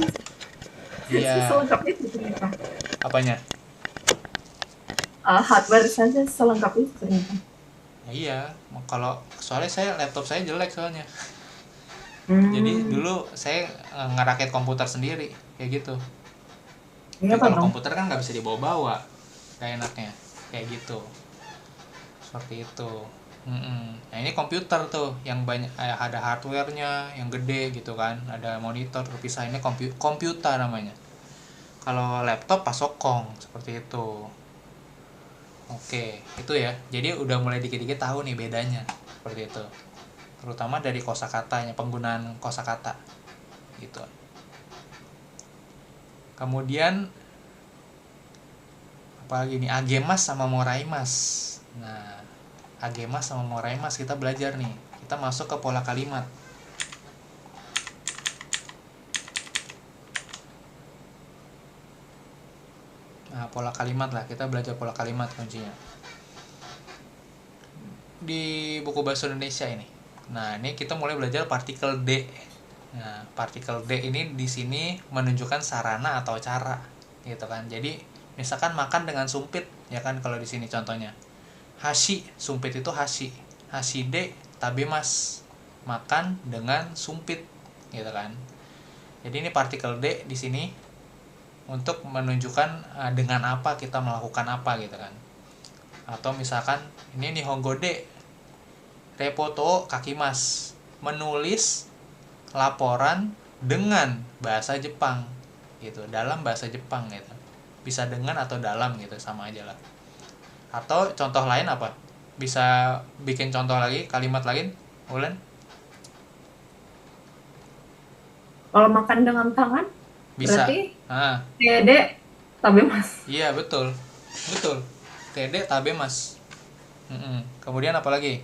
Iya, Selengkapnya seperti apa? apanya? Hardware saja selengkapnya seperti apa? Nah, iya, kalau soalnya laptop saya jelek soalnya. Jadi Hmm, dulu saya ngerakit komputer sendiri kayak gitu. ini Tapi apa kalau dong? komputer kan nggak bisa dibawa-bawa, gak enaknya kayak gitu. Seperti itu. Nah ini komputer tuh yang banyak ada hardwarenya yang gede gitu kan, ada monitor terpisah. Ini komputer namanya. Kalau laptop pasokong seperti itu. Oke, itu ya. Jadi udah mulai dikit-dikit tahu nih bedanya seperti itu. Terutama dari kosakatanya, penggunaan kosakata gitu. Kemudian apalagi nih, agemas sama moraimas. Nah, agemas sama moraimas kita belajar nih. Kita masuk ke pola kalimat. Nah, pola kalimat lah, kita belajar pola kalimat kuncinya di buku bahasa Indonesia ini. Nah, ini kita mulai belajar partikel D. Nah, partikel D ini di sini menunjukkan sarana atau cara, gitu kan. Jadi, misalkan makan dengan sumpit, ya kan kalau di sini contohnya. Hashi, sumpit itu hashi. Hashi D, tabemas, makan dengan sumpit, gitu kan. Jadi ini partikel D di sini untuk menunjukkan dengan apa kita melakukan apa gitu kan. Atau misalkan ini nihongo de repoto kakimas, menulis laporan dengan bahasa Jepang gitu, dalam bahasa Jepang gitu. Bisa dengan atau dalam gitu, sama aja lah. Atau contoh lain apa? Bisa bikin contoh lagi, kalimat lain, Ulen? Kalau makan dengan tangan, Bisa. berarti Ah, TD tabemas. iya betul. Betul. TD tabemas. Kemudian apa lagi?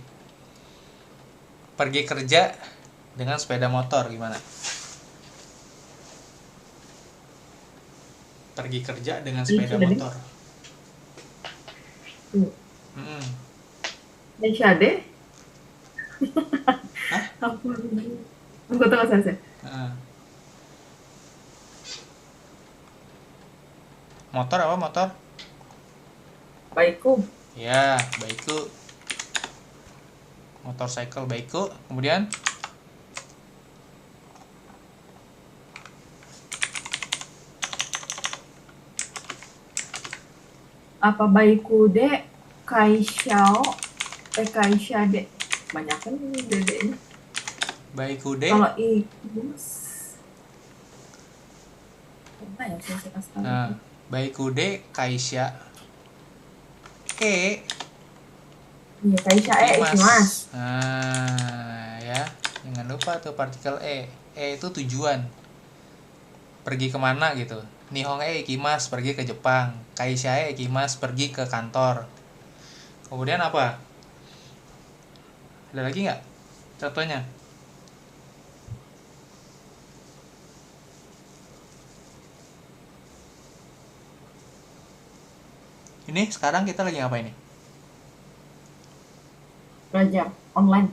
Pergi kerja dengan sepeda motor gimana? Pergi kerja dengan sepeda Denshade. motor. Mm-mm. Denshade. Hah? Apa? Aku tahu saya. Heeh. Motor apa motor? Baikku. Ya, baiku. Motorcycle baiku. Kemudian Apa baikku de kaishao kaisha de. Banyak kan dedeknya. baiku de. Kalau ikus apa ya saya kasih tahu. Nah, baiku de kaisha e Iya, kaisha ikimasu. Nah, ya. Jangan lupa tuh partikel e. E itu tujuan. Pergi kemana gitu. Nihon ikimasu, pergi ke Jepang. Kaisha ikimasu, pergi ke kantor. Kemudian apa? Ada lagi nggak contohnya? Ini sekarang kita lagi ngapain nih? Belajar online.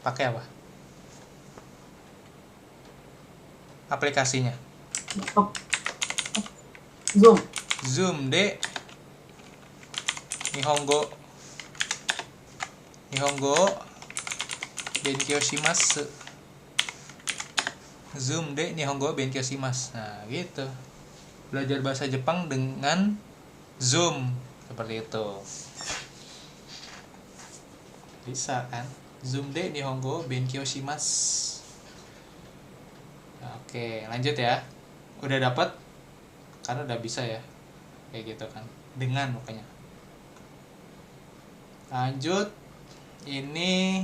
Pakai apa? Aplikasinya. Laptop. Zoom. Zoom de Nihongo benkyou shimasu. Zoom de Nihongo benkyou shimasu. Nah, gitu. Belajar bahasa Jepang dengan Zoom seperti itu. Bisa kan? Zoom de Nihongo benkyou shimasu. Oke, lanjut ya. Udah dapat? Karena udah bisa ya. Kayak gitu kan. Dengan pokoknya. Lanjut. Ini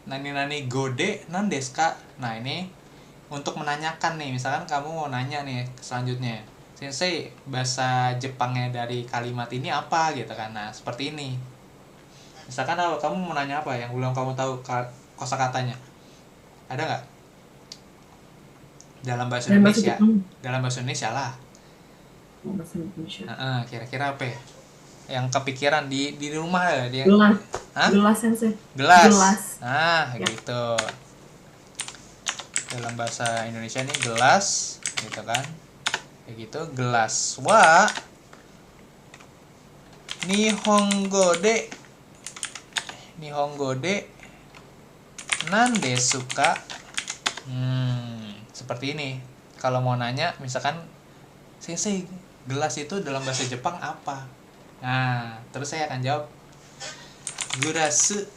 nani gode nan desu ka? Nah, ini untuk menanyakan nih. Misalkan kamu mau nanya nih selanjutnya. Sensei, bahasa Jepangnya dari kalimat ini apa gitu kan. Nah, seperti ini. Misalkan kamu mau nanya apa yang belum kamu tahu kosakatanya. Ada nggak? Dalam bahasa Indonesia. Dalam bahasa Indonesia lah. bahasa Indonesia. Kira-kira apa ya? Yang kepikiran di rumah ya dia. Gelas. Hah? Gelas sensei. Gelas. Gelas. Ya. Gitu. Dalam bahasa Indonesia nih gelas, gitu kan? Kayak gitu, gelas wa Nihongo de nan desu ka? Seperti ini. Kalau mau nanya, misalkan sensei, gelas itu dalam bahasa Jepang apa? Nah, terus saya akan jawab gurasu.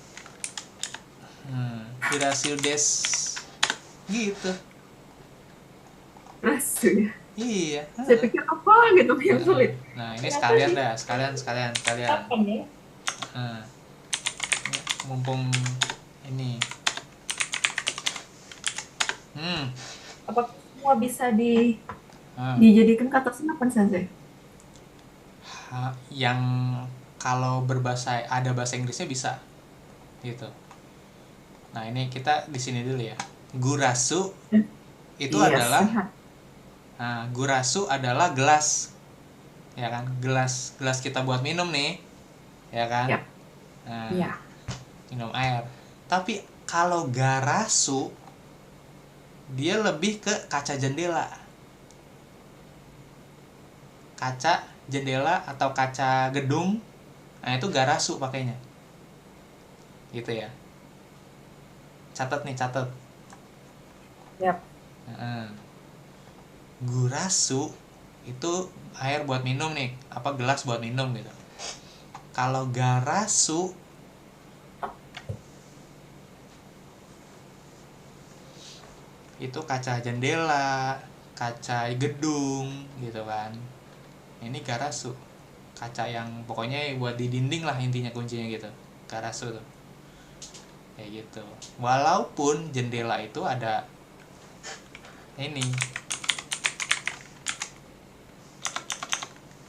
Gurasu desu. Gitu. Gelas ya. Iya. Saya pikir apa gitu yang sulit. Nah, ini Ternyata sekalian dah, kapan ya? Mumpung ini. Apakah semua bisa dijadikan kata senapan sensei? Yang kalau ada bahasa Inggrisnya bisa gitu. Nah, ini kita di sini dulu ya. Gurasu itu adalah sehat. gurasu adalah gelas. Ya kan? Gelas kita buat minum nih. Ya kan? Yap. Nah, minum air. Tapi kalau garasu dia lebih ke kaca jendela. Kaca jendela atau kaca gedung. Nah, itu garasu pakainya. Gitu ya. Catat. Yap. Gurasu itu air buat minum nih, apa gelas buat minum gitu. Kalau garasu itu kaca jendela, kaca gedung gitu kan. Ini garasu, kaca yang pokoknya buat di dinding lah intinya kuncinya gitu. Garasu tuh kayak gitu. Walaupun jendela itu ada ini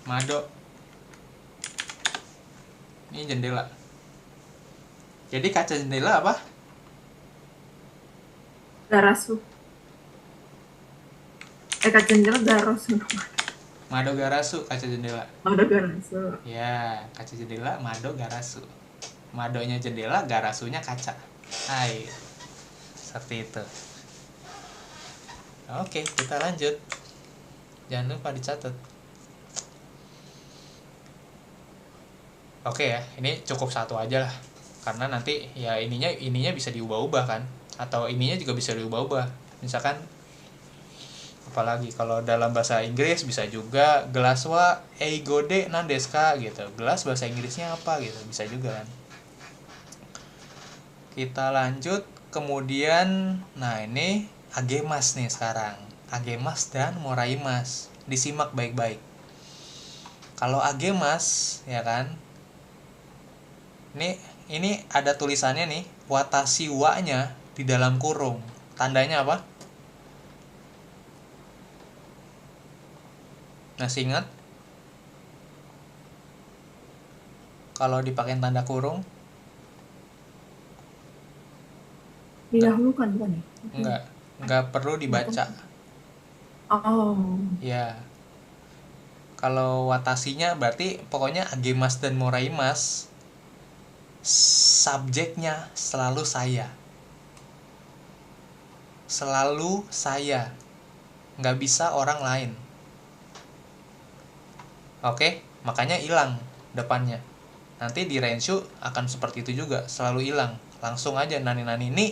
mado, ini jendela. Jadi kaca jendela apa? Garasu. Kaca jendela garasu. Mado garasu, kaca jendela. Mado garasu. Ya, kaca jendela, mado garasu. Madonya jendela, garasunya kaca. Hai, seperti itu. Oke, kita lanjut. Jangan lupa dicatat. Oke ya, ini cukup satu aja lah. Karena nanti ya ininya bisa diubah-ubah kan, atau ininya juga bisa diubah-ubah. Misalkan apalagi kalau dalam bahasa Inggris bisa juga gelas wa eigo de nan desu ka gitu. Gelas bahasa Inggrisnya apa gitu, bisa juga kan. Kita lanjut, kemudian nah ini agemas nih sekarang. Agemas dan moraimas. Disimak baik-baik. Kalau agemas ya kan, ini ada tulisannya nih, watashi wa-nya di dalam kurung. Tandanya apa? Masih ingat? Kalau dipakai tanda kurung? Didahulukan bukan ya? Enggak perlu dibaca. Oh. Ya. Kalau watashinya berarti pokoknya agemas dan moraimas subjeknya selalu saya. Selalu saya. Nggak bisa orang lain. Oke, makanya hilang depannya. Nanti di renshu akan seperti itu juga, selalu hilang. Langsung aja nani-nani ini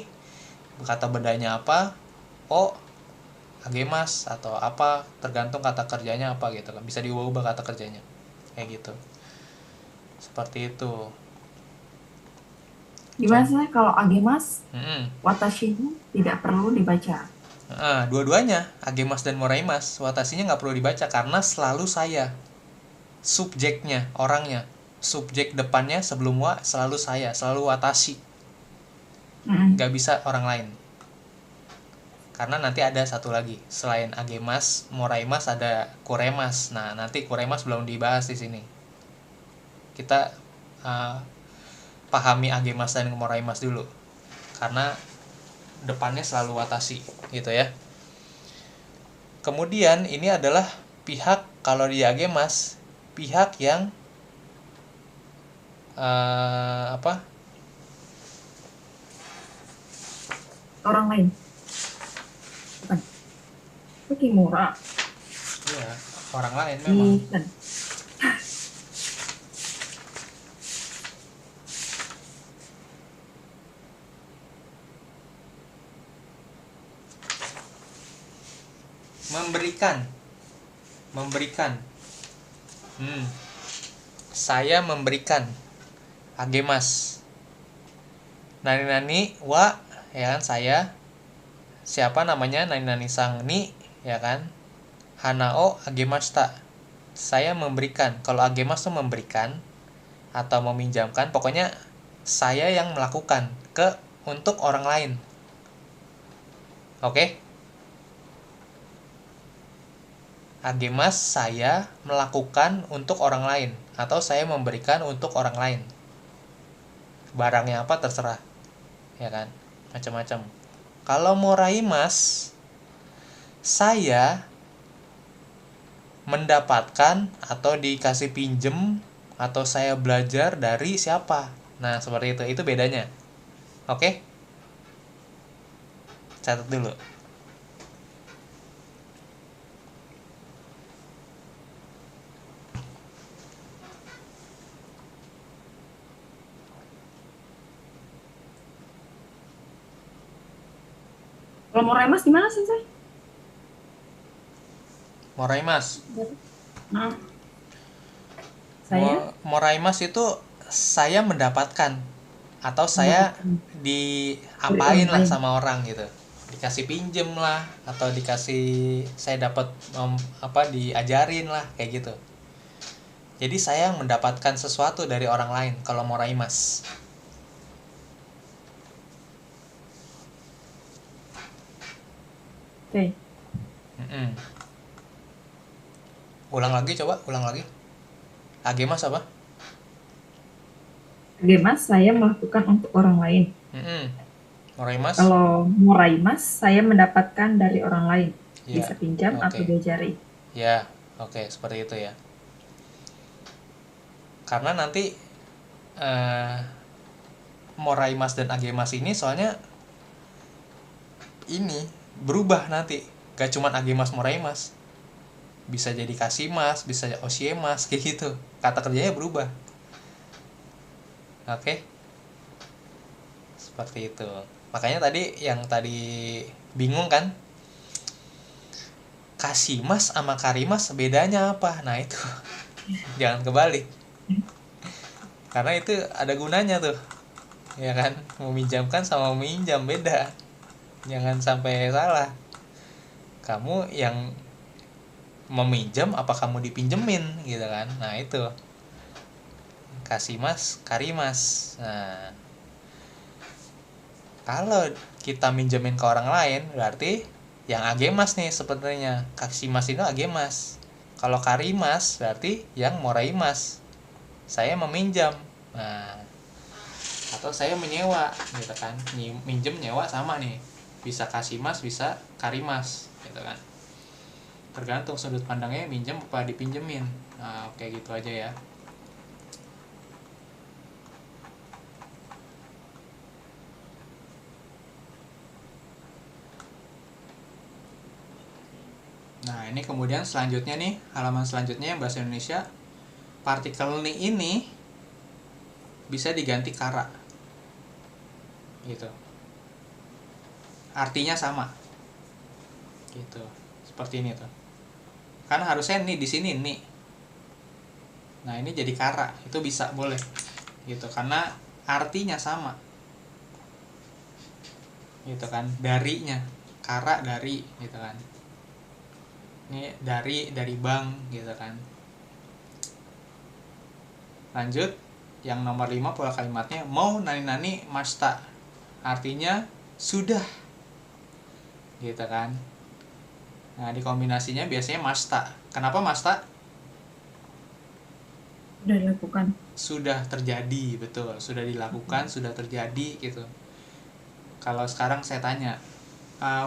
kata bedanya apa? Oh, agemas atau apa, tergantung kata kerjanya apa gitu kan. Bisa diubah-ubah kata kerjanya. Kayak gitu. Seperti itu. Gimana sih kalau agemas? Watashinya tidak perlu dibaca. Dua-duanya, agemas dan moraimas, watashinya nggak perlu dibaca karena selalu saya. Subjeknya, orangnya. Subjek depannya sebelum wa selalu saya, selalu watashi. Nggak bisa orang lain. Karena nanti ada satu lagi, selain agemas, moraimas ada kuremas. Nah, nanti kuremas belum dibahas di sini. Kita pahami agemas dan moraimas dulu. Karena depannya selalu watashi, gitu ya. Kemudian ini adalah pihak kalau di agemas pihak yang apa? Orang lain. Bukan. Itu Kimura. Iya, orang lain memang. Bukan. Memberikan. Saya memberikan agemas. Nani wa, ya kan, saya. Siapa namanya? Nani sang ni, ya kan. Hanao agemashita. Saya memberikan. Kalau agemas tuh memberikan atau meminjamkan, pokoknya saya yang melakukan untuk orang lain. Oke? Agemas saya melakukan untuk orang lain atau saya memberikan untuk orang lain. Barangnya apa terserah. Ya kan? Macam-macam. Kalau moraimas, saya mendapatkan atau dikasih pinjem atau saya belajar dari siapa. Nah, seperti itu. Itu bedanya. Oke? Catat dulu. Kalau Moraimas gimana Sensei? Moraimas. Nah. Saya Moraimas itu saya mendapatkan atau saya diapain lah sama orang gitu. Dikasih pinjem lah atau dikasih saya dapat diajarin lah kayak gitu. Jadi saya mendapatkan sesuatu dari orang lain kalau moraimas. Oke. Ulang lagi. Agemas apa? Agemas saya melakukan untuk orang lain. Moraimas? Kalau moraimas saya mendapatkan dari orang lain. Ya, bisa pinjam atau diajari. Ya, oke, seperti itu ya. Karena nanti moraimas dan agemas ini soalnya ini berubah nanti. Gak cuma agemas moraimas. Bisa jadi kasimas, bisa osiemas, kayak gitu. Kata kerjanya berubah. Oke? Seperti itu. Makanya yang tadi bingung kan? Kasimas sama karimas bedanya apa? Nah itu. Jangan kebalik. Karena itu ada gunanya tuh. Ya kan? Meminjamkan sama meminjam beda. Jangan sampai salah. Kamu yang meminjam apa kamu dipinjemin gitu kan. Nah itu kasimas karimas. Nah kalau kita minjemin ke orang lain berarti yang agemas nih sebenarnya. Kasimas itu agemas. Kalau karimas berarti yang moraimas. Saya meminjam. Nah atau saya menyewa gitu kan. Minjem nyewa sama nih. Bisa kasimas bisa karimas gitu kan. Tergantung sudut pandangnya minjem apa dipinjemin. Nah, kayak gitu aja ya. Nah, ini kemudian selanjutnya nih, halaman selanjutnya yang bahasa Indonesia. Partikel ni ini bisa diganti kara. Gitu. Artinya sama. Gitu. Seperti ini tuh. Kan harusnya nih di sini nih. Nah, ini jadi kara. Itu bisa boleh. Gitu karena artinya sama. Gitu kan. Darinya. Kara dari gitu kan. Ini dari bank gitu kan. Lanjut. Yang nomor 5 pola kalimatnya mau nani mashita. Artinya sudah. Gitu kan. Nah, dikombinasinya biasanya mashita. Kenapa mashita? Sudah dilakukan. Sudah terjadi, betul. Sudah dilakukan, sudah terjadi gitu. Kalau sekarang saya tanya,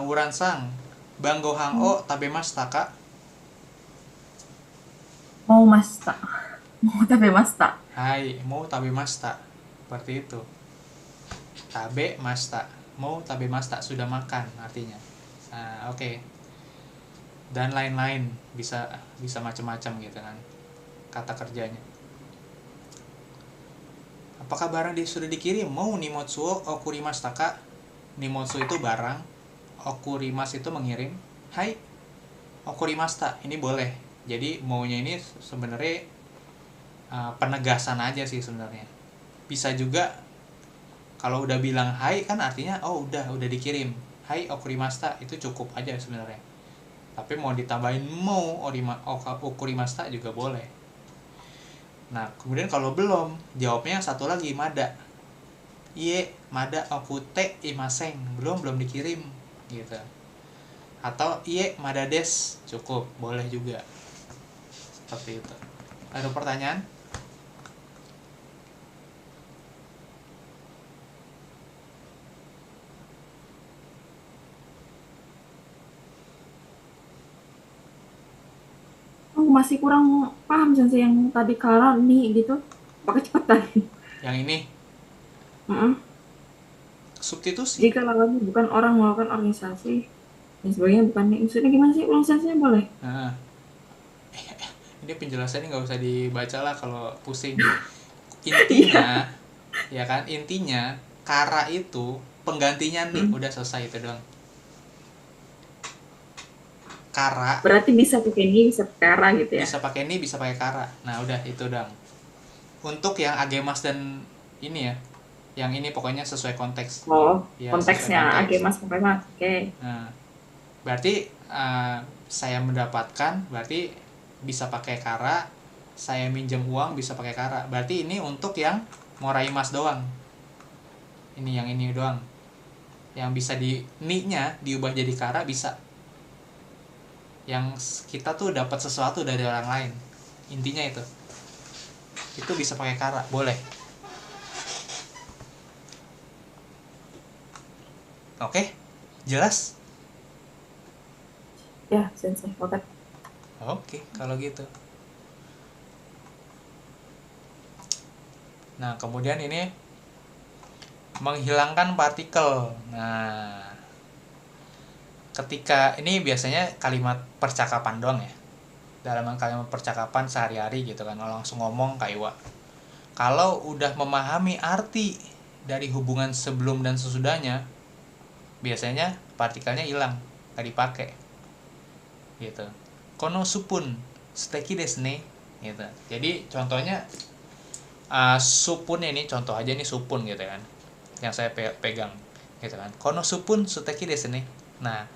Wuran-sang, Bang Gohang o tabemashita ka? Mau masta. Mau tabemasta. Hai, mau tabemasta. Seperti itu. Tabemasta. Mau tabemasta, sudah makan artinya. Nah, oke. Dan lain-lain, bisa bisa macam-macam gitu kan kata kerjanya. Apakah barang sudah dikirim? Mau nimotsu wo okurimashita ka? Nimotsu itu barang, okurimas itu mengirim. Hai, okurimashita, ini boleh. Jadi maunya ini sebenarnya penegasan aja sih sebenarnya. Bisa juga kalau udah bilang hai kan artinya oh udah dikirim. Hai okurimashita itu cukup aja sebenarnya. Tapi mau ditambahin mau okurimashita juga boleh. Nah, kemudian kalau belum, jawabnya satu lagi mada. Iye, mada okute imaseng. Belum dikirim gitu. Atau iye mada des, cukup, boleh juga. Seperti itu. Ada pertanyaan? Aku masih kurang paham sensei yang tadi kara nih gitu. Pakai cepat tadi. Yang ini Mm-mm. substitusi. Jika lawannya bukan orang melakukan organisasi dan sebagainya, bukan nih. Maksudnya gimana sih? Ulang sensei boleh? Nah, ini penjelasannya nggak usah dibaca lah kalau pusing. Intinya, ya kan, intinya kara itu penggantinya nih, Mm. udah selesai itu doang. Kara Berarti bisa pakai ini, bisa pakai kara gitu ya. bisa pakai ini, bisa pakai kara. Nah, udah itu doang. Untuk yang agemas dan ini ya, yang ini pokoknya sesuai konteks. Oh, Ya, sesuai konteksnya. Oke, konteks. mas, pakai mas. Oke. Nah, berarti saya mendapatkan berarti bisa pakai kara, saya minjem uang bisa pakai kara. Berarti ini untuk yang moraimas doang. Ini yang ini doang. Yang bisa di ni-nya diubah jadi kara bisa. Yang kita tuh dapat sesuatu dari orang lain. Intinya itu. Itu bisa pakai kara, boleh. Oke? Jelas? Ya, sensei. Oke. Oke, kalau gitu. Nah, kemudian ini menghilangkan partikel. Nah, ketika ini biasanya kalimat percakapan doang ya. Dalam kalimat percakapan sehari-hari gitu kan, langsung ngomong kaiwa. Kalau udah memahami arti dari hubungan sebelum dan sesudahnya, biasanya partikelnya hilang, nggak dipakai. Gitu. Kono supun suteki desu ne. Gitu. Jadi contohnya supun ini contoh aja nih supun gitu kan. Yang saya pegang gitu kan. Kono supun suteki desu ne. Nah,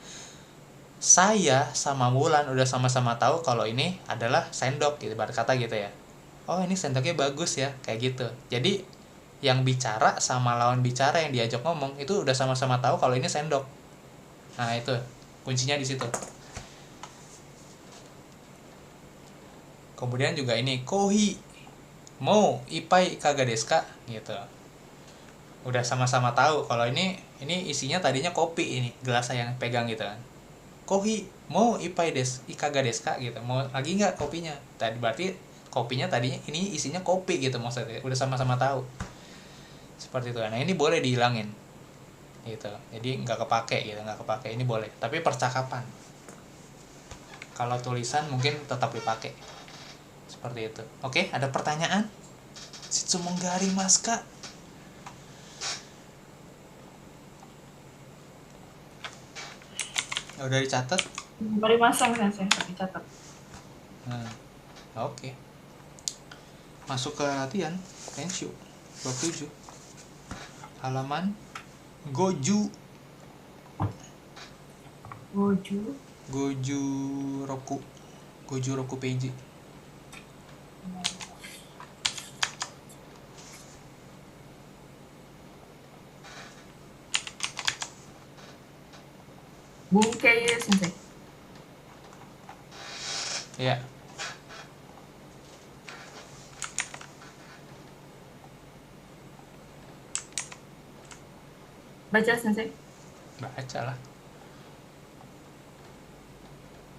saya sama Wulan udah sama-sama tahu kalau ini adalah sendok gitu, ibarat kata gitu ya. Oh, ini sendoknya bagus ya, kayak gitu. Jadi yang bicara sama lawan bicara yang diajak ngomong itu udah sama-sama tahu kalau ini sendok. Nah, itu kuncinya di situ. Kemudian juga ini kohi mau ipai ikaga desu ka gitu. Udah sama-sama tahu kalau ini isinya tadinya kopi, ini gelas saya yang pegang gitu kan. Kohi mau ipai des ikaga desu ka gitu, mau lagi nggak kopinya. Tadi berarti kopinya tadinya ini isinya kopi gitu, maksudnya udah sama-sama tahu seperti itu. Nah, ini boleh dihilangin gitu, jadi nggak kepake gitu, nggak kepake, ini boleh. Tapi percakapan, kalau tulisan mungkin tetap dipakai seperti itu. Oke, ada pertanyaan? Shitsumongari mas kak? Udah dicatat? Mari masang sensei. Dicatat. Nah, oke. Masuk ke latihan Tenshu 27 halaman Goju Goju. Goju Roku Peiji. Bungkei ya, sensei. Ya, Baca sensei. baca lah.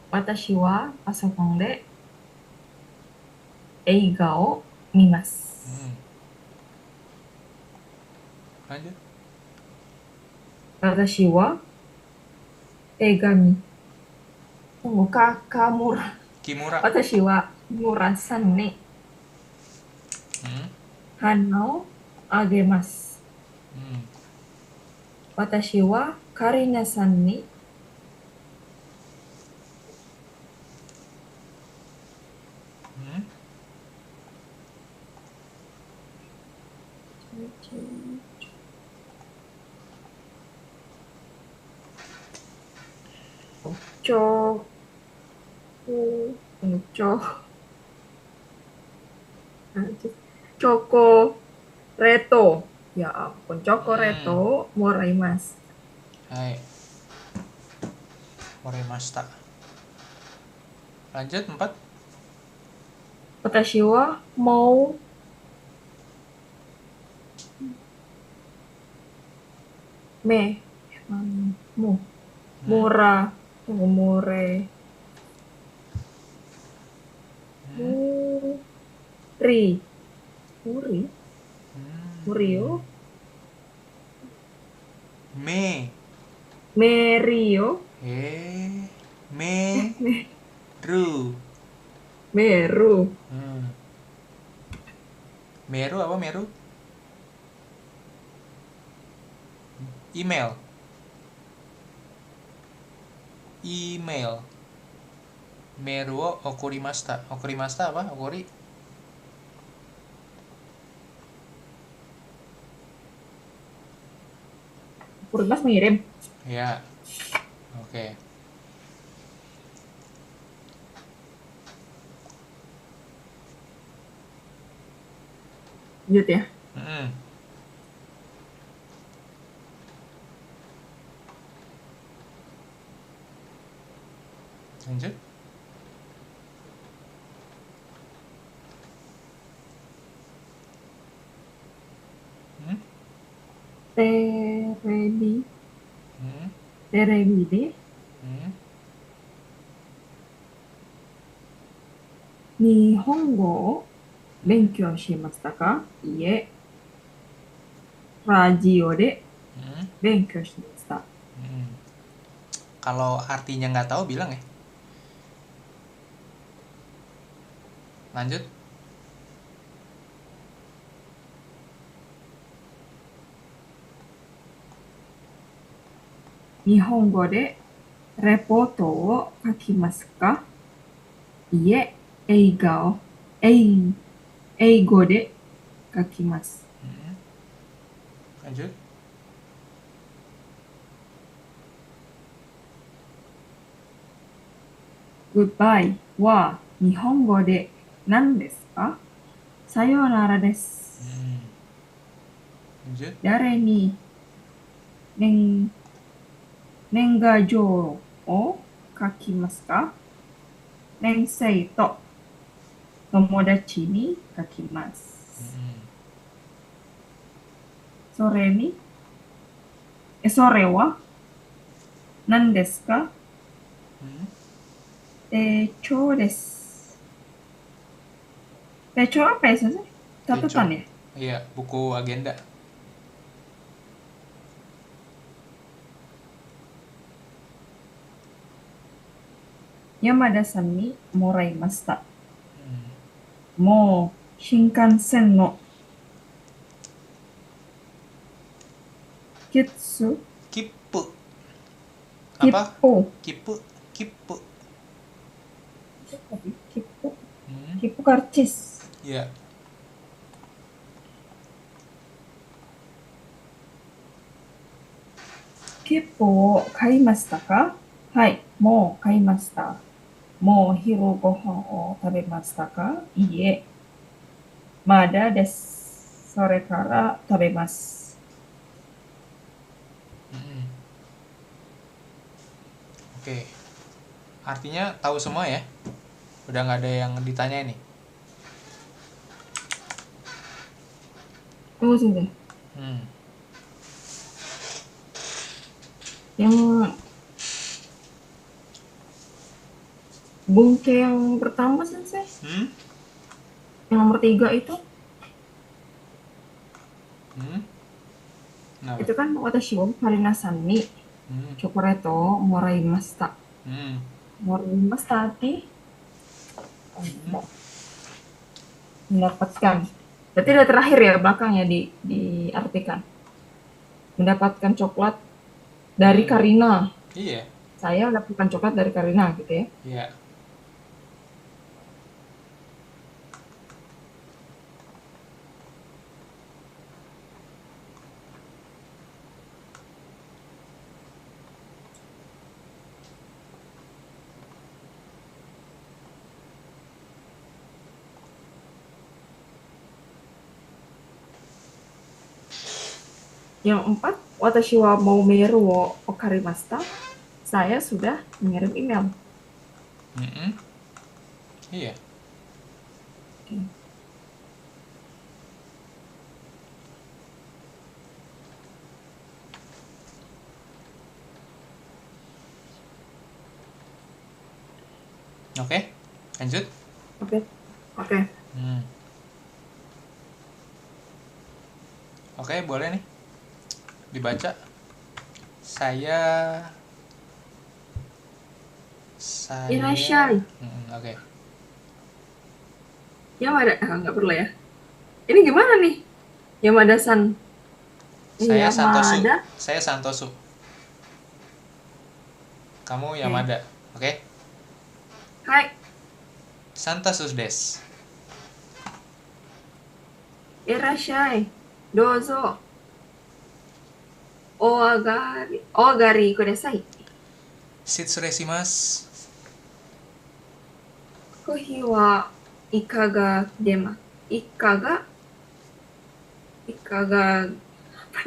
Watashi wa pasokon de 映画を見ます。 Lanjut. 私は映画に、Kimura. 私は木村さんに 花をあげます。 私はカリナさんに cho cho chocoreto. Ya ampun, chocoreto moraimasu. Hai. Morimashita. Lanjut 4. Watashi wa mau mura muri murio merio Meru. meru Meru apa Meru? Email. Meru wo okurimashita. Okurimashita apa? Okuri. Purnas mengirim. Ya. Oke. Lanjut ya. Lanjut. Terebi Nihongo o benkyou shimashita ka? Iie. Radio de benkyou shimashita. Kalau artinya nggak tahu bilang ya. Lanjut. Nihongo de reporto wo kakimasu ka? Iie, eigo de kakimasu. Lanjut. Goodbye wa Nihongo de nan desu ka? Sayonara desu. Lanjut. Dare ni nengajo o kakimasu ka? Nensei to tomodachi ni kakimasu. Sore wa nan desu ka? Techo desu. Techo apa ya sih? Catatan ya? Iya, buku agenda. Yamada-san ni moraimashita. Mou Shinkansen no Kitsu Kippu. Apa? Kippu. Kippu. Kippu karcis. Iya. Kippu wo kaimashita ka? Hai, mou kaimashita. Mou hiru gohan o tabemashita ka? Iie. Mada desu. Sore kara tabemasu. Oke. Artinya tahu semua ya? Udah nggak ada yang ditanya nih. Tunggu sebentar. Yang bungke yang pertama sensei. Yang nomor 3 itu Kenapa? itu kan watashi wa harinasan ni Hmm. chocolate o moraimashita. Hmm. Moraimashita arti mendapatkan. Berarti ada terakhir ya belakangnya diartikan. Mendapatkan coklat dari Karina. Iya. Saya mendapatkan coklat dari Karina gitu ya. Iya. Yang 4, watashi wa mau meru wo okarimashita. Saya sudah mengirim email. Iya. Oke, lanjut. Oke. Oke. Oke, boleh nih dibaca. Saya Irashai. Oke. Yamada, nggak perlu ya. Ini gimana nih? Yamada-san. Saya Santosu. Yamada. Saya Santosu. Kamu Yamada. Oke? Hai. Santosu desu. Irashai. Dozo. O agari kudasai. Shitsure shimasu. Kohi wa ikaga apa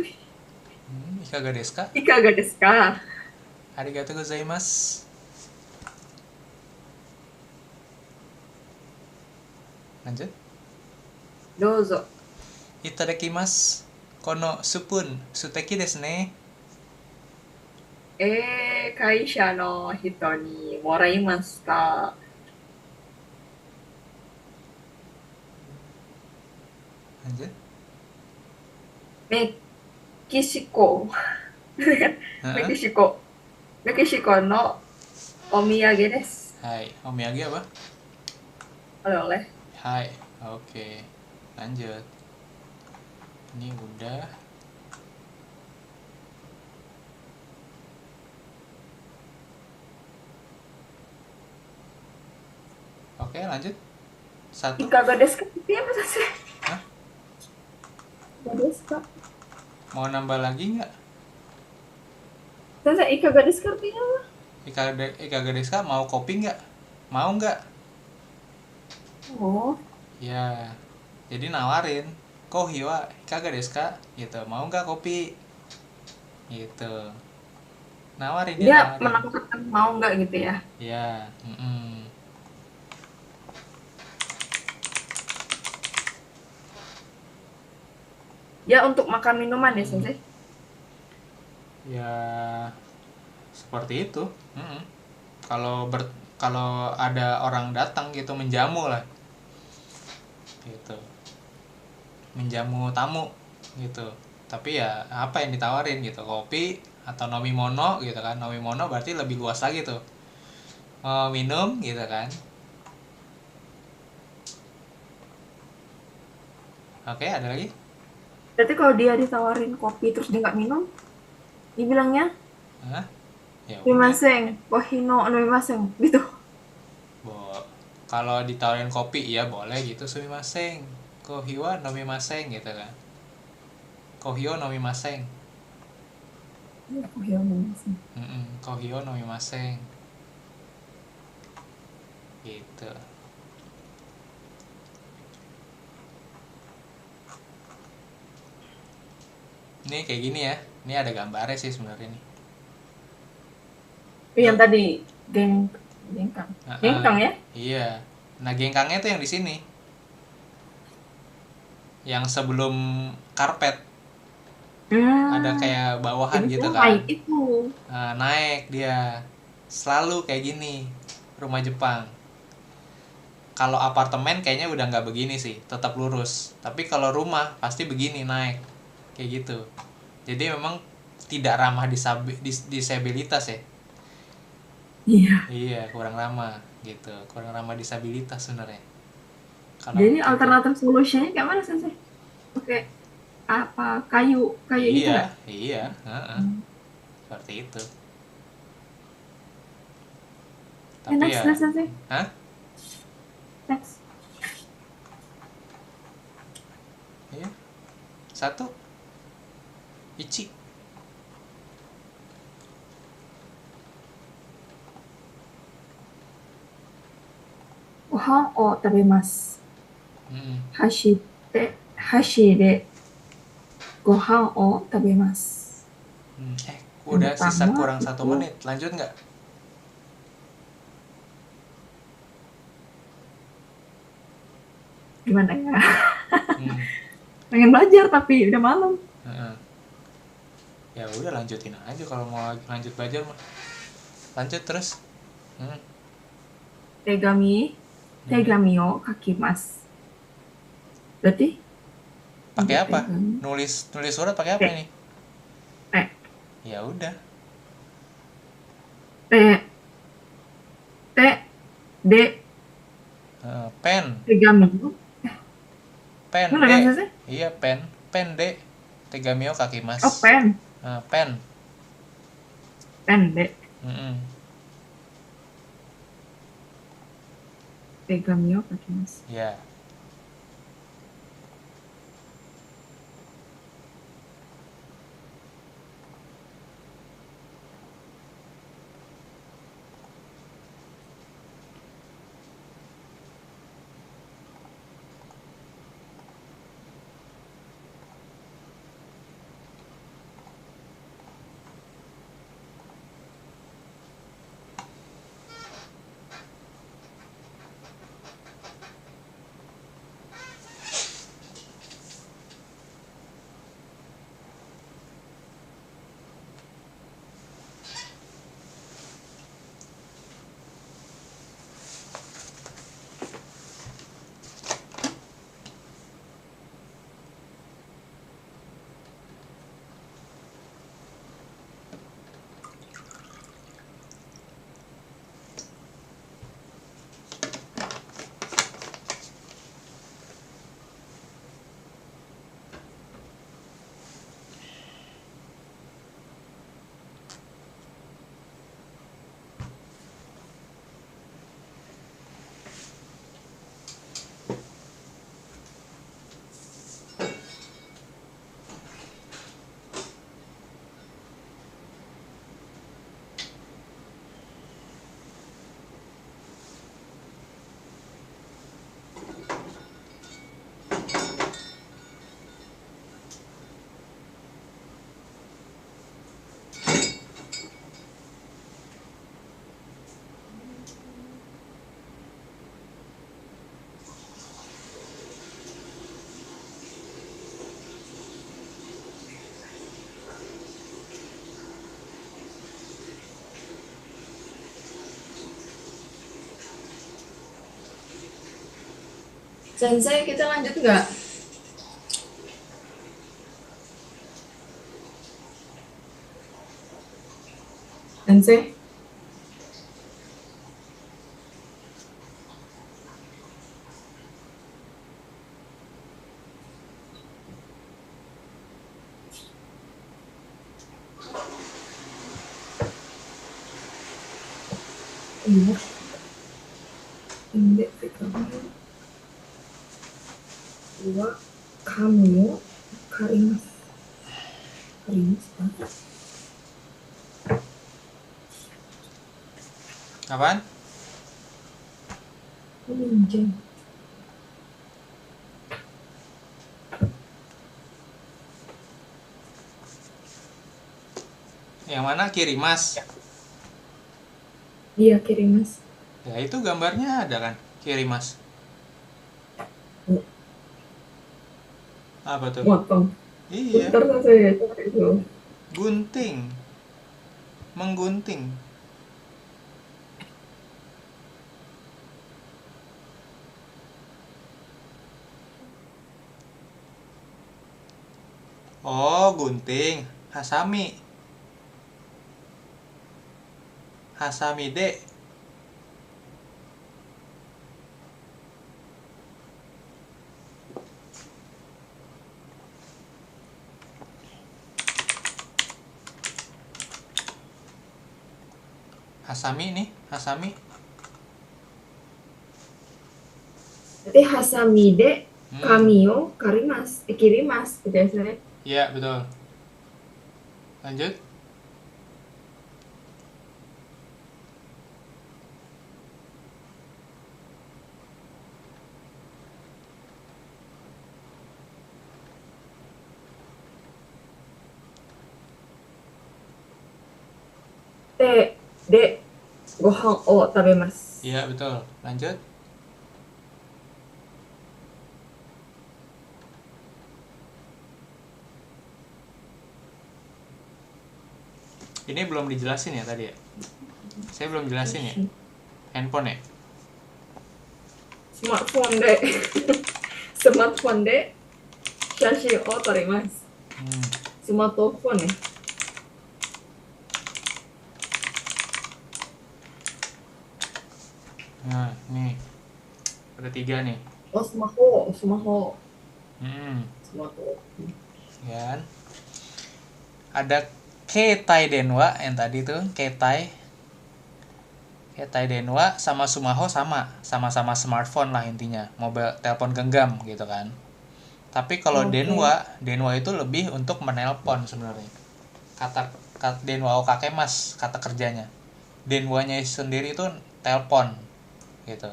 nih? Ikaga desu ka? Ikaga desu ka? Arigatou gozaimasu. Lanjut. Dozo. Itadakimasu. Kono supun suteki desu ne. 会社の人にもらいました。Lanjut. メキシコ。メキシコ。メキシコのお土産です。Hai, omiyage apa? Oleh-oleh. Hai, oke. Lanjut. Ini udah. Oke, lanjut. 1. いかがですかって言います。 Hah? いかがですか Mau nambah lagi nggak? Sensei, いかがですか artinya apa? Ikaga desu ka? Mau kopi nggak? Mau nggak? Oh, Ya, jadi nawarin. Kohi wa ikaga desu ka? Gitu. Mau nggak kopi? Gitu. Nawarin, dia dia nawarin. menawarkan mau nggak gitu ya? Ya. Ya untuk makan minuman ya, Sensei? Ya, seperti itu. Kalau ada orang datang gitu, menjamu lah gitu, menjamu tamu gitu. Tapi ya apa yang ditawarin gitu, kopi atau nomimono gitu kan. Nomimono berarti lebih luas lagi tuh, mau minum gitu kan. Oke, ada lagi. Berarti kalau dia ditawarin kopi terus dia nggak minum, dibilangnya Hah? Ya udah. sumimasen, kohino nomimasen gitu. Kalau ditawarin kopi ya boleh gitu, sumimasen, kohi wa nomimasen gitu kan. Kohio nomimasen. Kohio nomimasen. Kohio nomimasen. Gitu. Ini kayak gini ya. Ini ada gambarnya sih sebenarnya nih. Yang tadi gengkang. Gengkang ya? Iya. Nah, gengkangnya tuh yang di sini. Yang sebelum karpet. Ada kayak bawahan gitu kan. Naik itu. Nah, naik dia. Selalu kayak gini rumah Jepang. Kalau apartemen kayaknya udah nggak begini sih, tetap lurus. Tapi kalau rumah pasti begini naik, kayak gitu. Jadi memang tidak ramah disabilitas ya. Iya. Iya, kurang ramah gitu, kurang ramah disabilitas sebenarnya. Kalau Jadi tipe, alternatif solusinya kayak mana sih? Pakai apa kayu kayu gitu iya, nggak? iya, heeh, Hmm. seperti itu. Ya, Tapi next ya, next next hah? next. Iya, satu, Ichi. ご飯を食べます。 Mm. 箸でご飯を食べます。 Yang Udah sisa pertama kurang 1 itu menit, lanjut nggak? gimana ya? Hmm. Pengen belajar tapi udah malam. Heeh. Ya udah lanjutin aja kalau mau lanjut belajar mah. Lanjut terus. Hmm. 手紙を書きます。Berarti Pakai untuk apa? tegami. Nulis surat pakai apa T, ini? T, Ya udah. T, T, D, Pen, 手紙. pen Bener D. kan sih? Iya, pen D. Tegamio kakimas. Oh, pen. Pen. Pen, D. Mm-mm. 手紙を書きます。 Ya. Sensei, kita lanjut nggak? Sensei? Iya. Pendek kamu. Dua, kamu karimas. Karimas apa? Apaan? Minjem. Yang mana kiri mas? Iya, kirimas. Ya itu gambarnya ada kan, kiri mas. Apa tuh? Motong. Iya. Bentar saya cari dulu. Gunting. Menggunting. Oh, gunting. Hasami. Hasami de. Hasami nih, hasami. Berarti hasami de Hmm. kami o kirimas gitu ya, Sensei. Iya, betul. Lanjut. De gohan o tabemasu. Iya, betul. Lanjut. Ini belum dijelasin ya tadi ya? Saya belum jelasin ya? Handphone ya? Smartphone de smartphone de shashin o torimasu. Hmm. Smartphone ya. Nah, nih. Ada 3 nih. Oh, sumaho. Hmm. Sumaho. Ya. Ada Keitai Denwa yang tadi tuh, Keitai Denwa sama Sumaho sama-sama smartphone lah intinya, mobile telepon genggam gitu kan. Tapi kalau Oke. Denwa itu lebih untuk menelpon sebenarnya. Kata Denwa o kakemas kata kerjanya. Denwanya sendiri itu telepon gitu.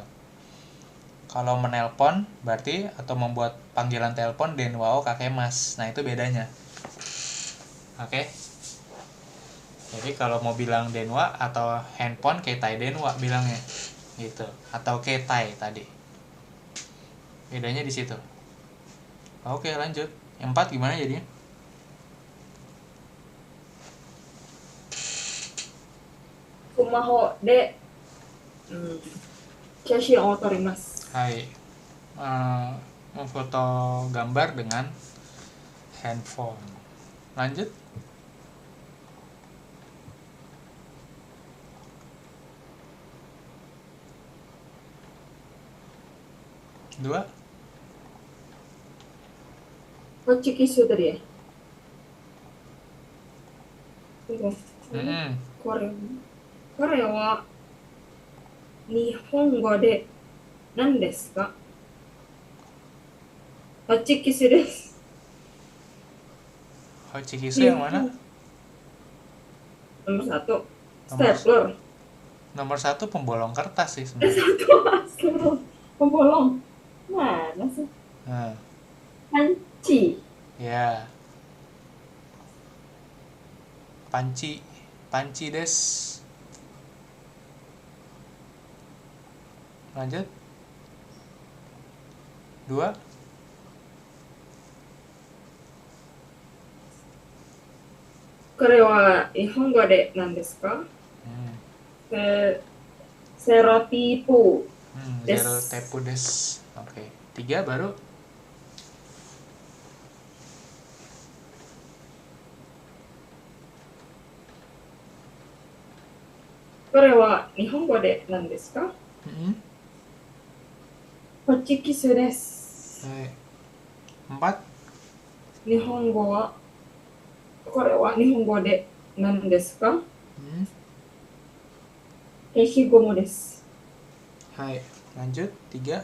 Kalau menelpon berarti atau membuat panggilan telepon Denwa o kakemas. Nah, itu bedanya. Oke. Jadi kalau mau bilang Denwa atau handphone Keitai Denwa bilangnya gitu, atau Keitai tadi. Bedanya di situ. Oke, lanjut. Yang 4 gimana jadinya? Sumaho de shashin o torimasu. Hai. Memfoto gambar dengan handphone. Lanjut. Dua. Hochikisu tadi ya? Mm-mm. これは日本語で何ですか？ホチキスです。 Hochikisu yang mana? Nomor 1 Nomor stapler. nomor 1 pembolong kertas sih sebenarnya. Stapler pembolong. Mana sih? Nah, Panci. ya. Panci des. Lanjut. 2. これは日本語で何ですか？ セロティープ。 Zero tepu des. Oke. 3 baru. これは日本語で何ですか？ ホチキスです。 4. 日本語はこれは日本語で何ですか？消しゴムです。 Hai. Lanjut. 3.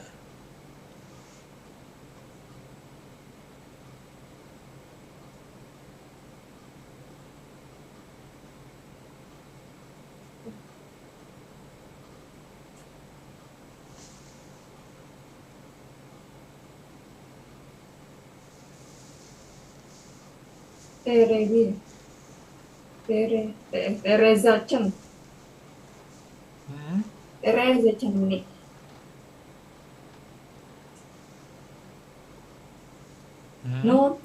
テレビ。テレザちゃん。テレザちゃんに。ノー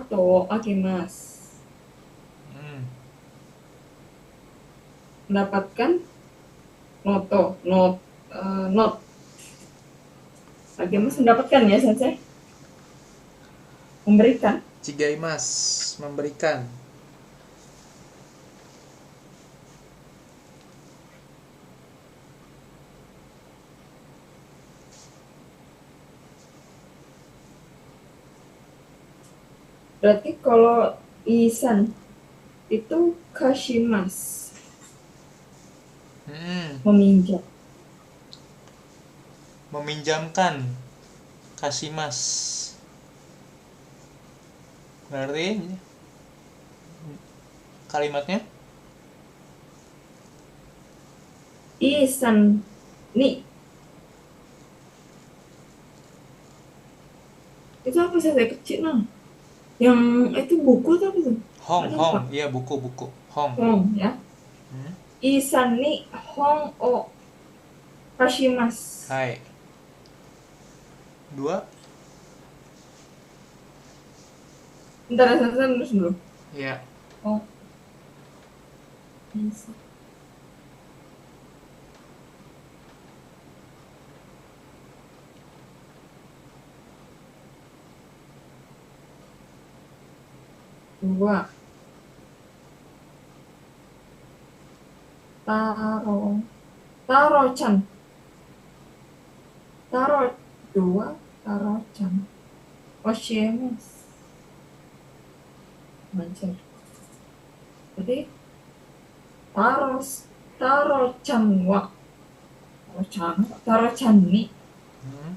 トをあげます。Mendapatkan note. Agemas mendapatkan ya, Sensei? Memberikan. Chigaimasu, memberikan. Berarti kalau isan itu kashimasu, meminjam. Meminjamkan, kasimas. Berarti kalimatnya Isan ni. Itu apa saya kecil nah? Yang itu buku tuh apa tuh? hong, Ada hong, apa? iya buku hong. Ya. Hmm? Isan ni hong o kashimasu. Hai. 2. Bentar, saya nulis dulu. Ya. Oh. Isan. Dua. Taro-chan. Dua. Taro-chan. Oshiemasu. Lancar. Jadi Taro-chan wa. Taro-chan ni. Hmm.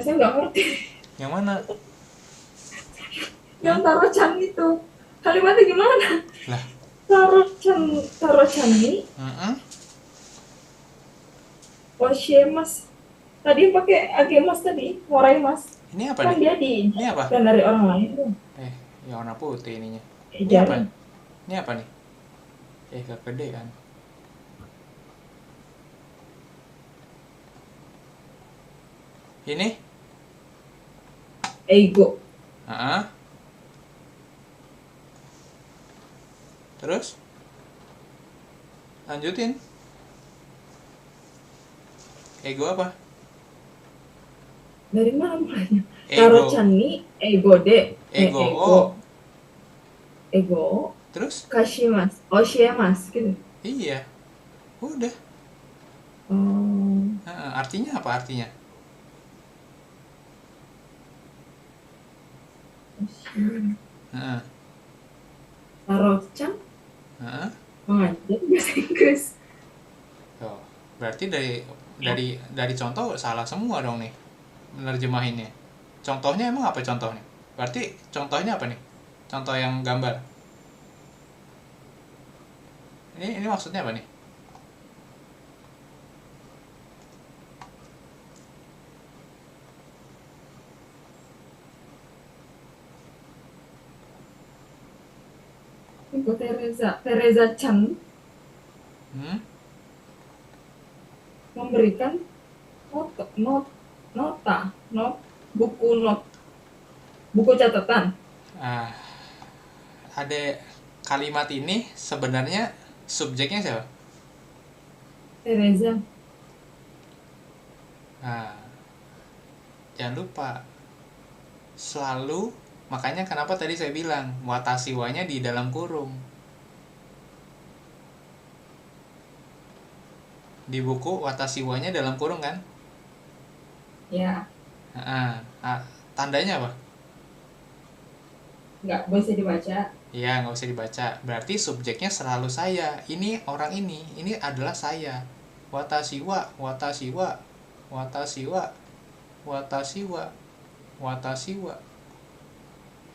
Saya nggak ngerti. Yang mana? Yang Taro-chan itu kalimatnya gimana? Lah. Taro-chan ni. Oshiemasu. Tadi pakai agemas tadi, moraimas. Ini apa Kan nih? dia Ini apa? kan dari orang lain tuh. Ya warna putih ininya. Ini Jarang. apa? Ini apa nih? Gak gede kan? Ini? Ego. Terus? Lanjutin. Ego apa? Dari mana mulainya? Ego. Taro-chan ni ego de. Ego. Ego. Terus? Kashimasu. Oshiemasu gitu. Iya. Udah. Artinya apa artinya? Taro-chan mengajar bahasa Inggris. Tuh, berarti dari contoh salah semua dong nih menerjemahinnya. Contohnya emang apa contohnya? Berarti contohnya apa nih? Contoh yang gambar. Ini maksudnya apa nih? Ibu Teresa Chan memberikan buku catatan. Ada kalimat ini sebenarnya subjeknya siapa? Teresa. Jangan lupa selalu, makanya kenapa tadi saya bilang watashi wa-nya di dalam kurung. Di buku watashi wa-nya dalam kurung kan? Ya. Tandanya apa? Nggak bisa dibaca. Iya, nggak usah dibaca. Berarti subjeknya selalu saya. Ini orang ini adalah saya. Watashi wa, watashi wa, watashi wa, watashi wa, watashi wa.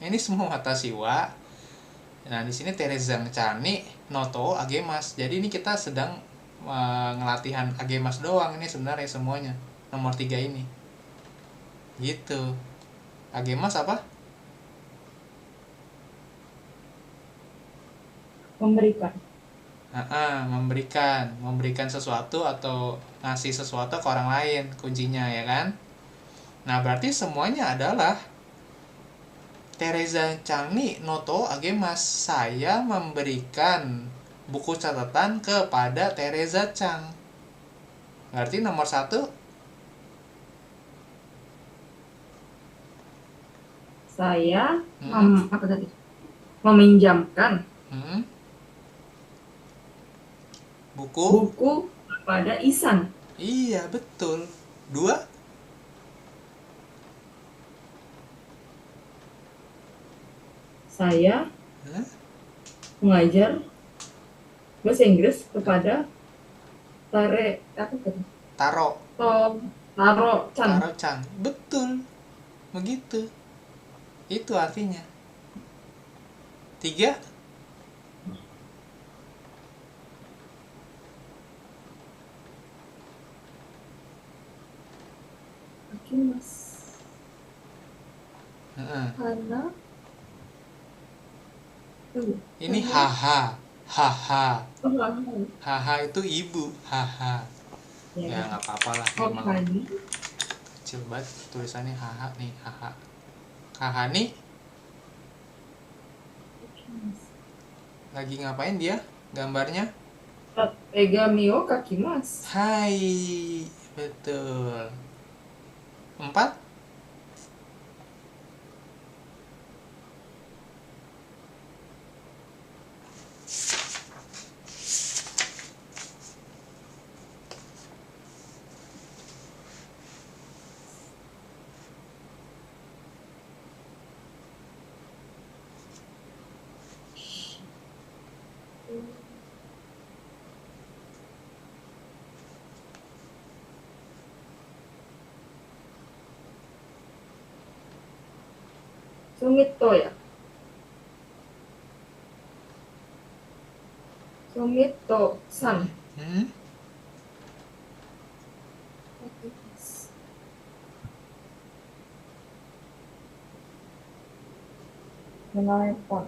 Ini semua watashi wa. Nah, di sini Teresa Chani noto agemas. Jadi ini kita sedang ngelatihan agemas doang ini sebenarnya semuanya. Nomor 3 ini. Gitu. Agemas apa? Memberikan. Memberikan sesuatu atau ngasih sesuatu ke orang lain, kuncinya ya kan. Nah berarti semuanya adalah Teresa Changni noto agemas. Saya memberikan buku catatan kepada Teresa Chang. Berarti nomor 1. Saya hmm, apa tadi? Meminjamkan hmm, buku. buku kepada Isan. Iya betul. 2. Saya Hah? mengajar bahasa Inggris kepada apa tadi? Taro. Taro Chan. Taro Chang. Betul. Begitu. Itu artinya. 3. Akimas. Heeh. Hana. Ini haha. Haha. Oh, Hana. Haha itu ibu. Haha. Ya nggak apa-apa lah. Oh, Memang Hani. kecil banget tulisannya haha nih. Haha. Haha nih Akimas. lagi ngapain dia? Gambarnya? Tegami o kakimasu. Hai. Betul. 4. Sumito ya. Sumito san. Hmm? Menelepon.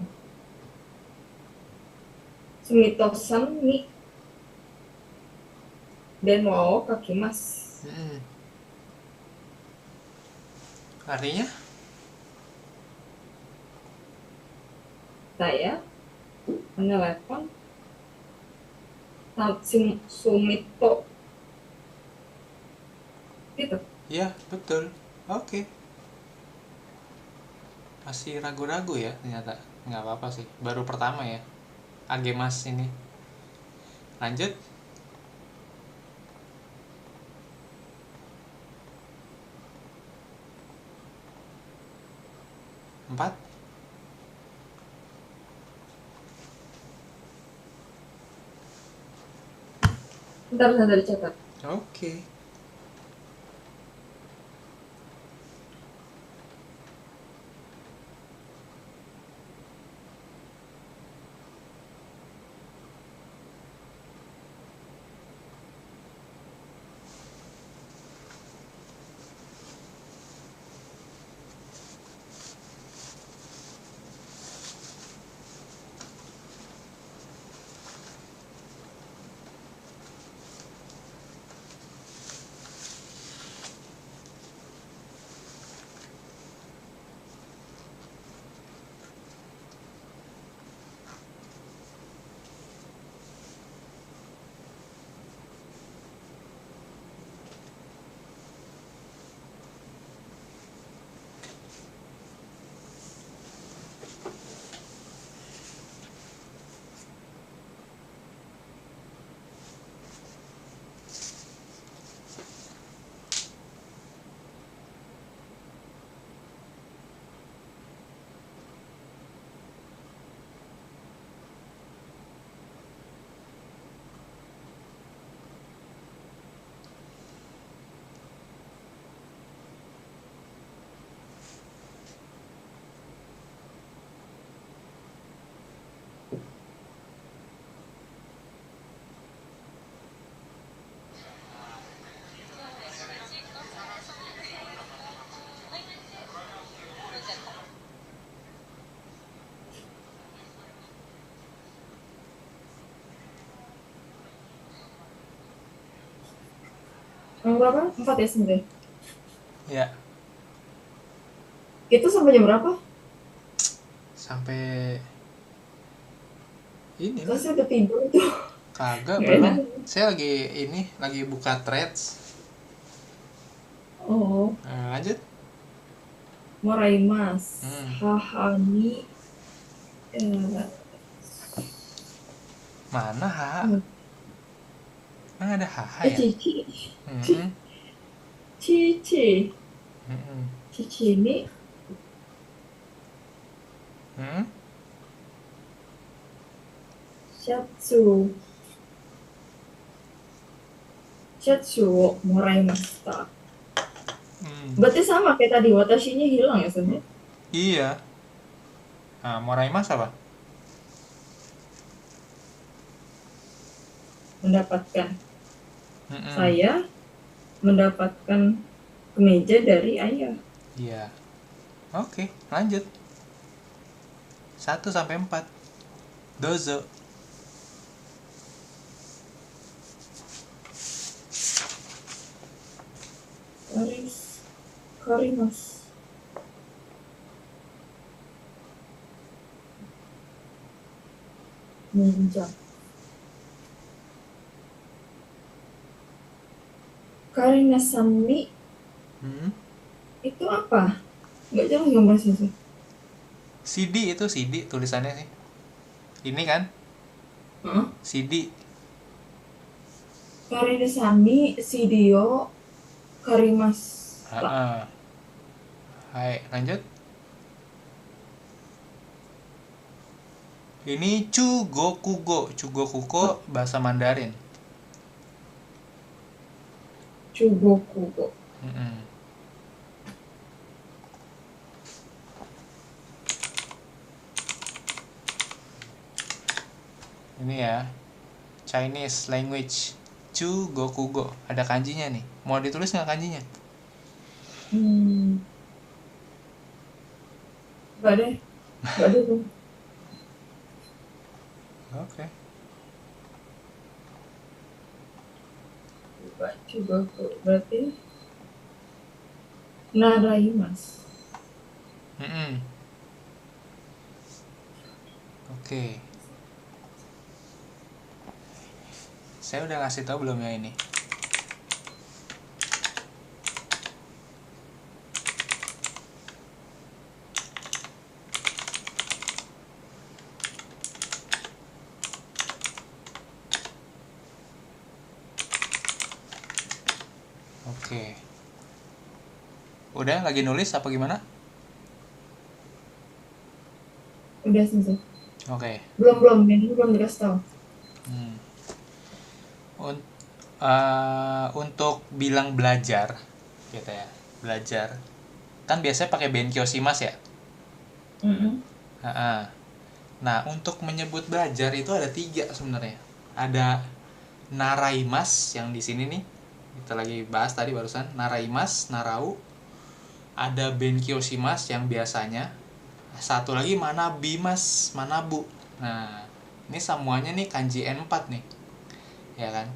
Sumito san ni denwa o kakimasu. Hmm. Artinya? Saya menelepon Sumito. Gitu. Ya betul. Oke. Masih ragu-ragu ya ternyata. Nggak apa-apa sih. Baru pertama ya. Agemas ini. Lanjut. 4. Bentar dicatat. Oke. Berapa? 4 ya sebenarnya. Ya, Itu sampai jam berapa? sampai ini Terus nih. saya udah tidur tuh. Kagak, Nggak belum. enak. Saya lagi buka threads. Oh, Lanjut. moraimasu. Hmm. Haha ni Mana ha? Mana ada haha ya? cici. Hmm. Cici. Hmm. Cici ini Hmm. shatsu. Shatsu wo moraimashita. Berarti sama kayak tadi, watashinya hilang ya sebenarnya. Iya. Nah, moraimasu apa? Mendapatkan. Hmm. Saya mendapatkan kemeja dari ayah. Iya. Oke, lanjut. 1 sampai 4. Dozo. Karimasu. Ninja. Karina Sami itu apa? Nggak jelas gambar sih. CD itu CD tulisannya sih. Ini kan? CD. Karina Sami, Sidio, Karimasta. Hai, lanjut. Ini Chugokugo. Chugokugo bahasa Mandarin. Chugokugo. Ini ya, Chinese language. Chugokugo. Ada kanjinya nih. Mau ditulis nggak kanjinya? Nggak deh. Nggak ada tuh. Oke. Chugoku berarti Naraimas. Oke. Saya udah ngasih tahu belum ya ini? Oke. Udah lagi nulis apa gimana? Udah selesai. Oke. Belum ini belum dikasih tahu. Untuk bilang belajar gitu ya, belajar kan biasanya pakai benkyo shimasu ya. Nah, untuk menyebut belajar itu ada 3 sebenarnya. Ada naraimas yang di sini nih kita lagi bahas tadi barusan, naraimas, narau. Ada benkyo shimasu yang biasanya. Satu lagi manabimas, manabu. Nah, ini semuanya nih kanji N4 nih, ya kan?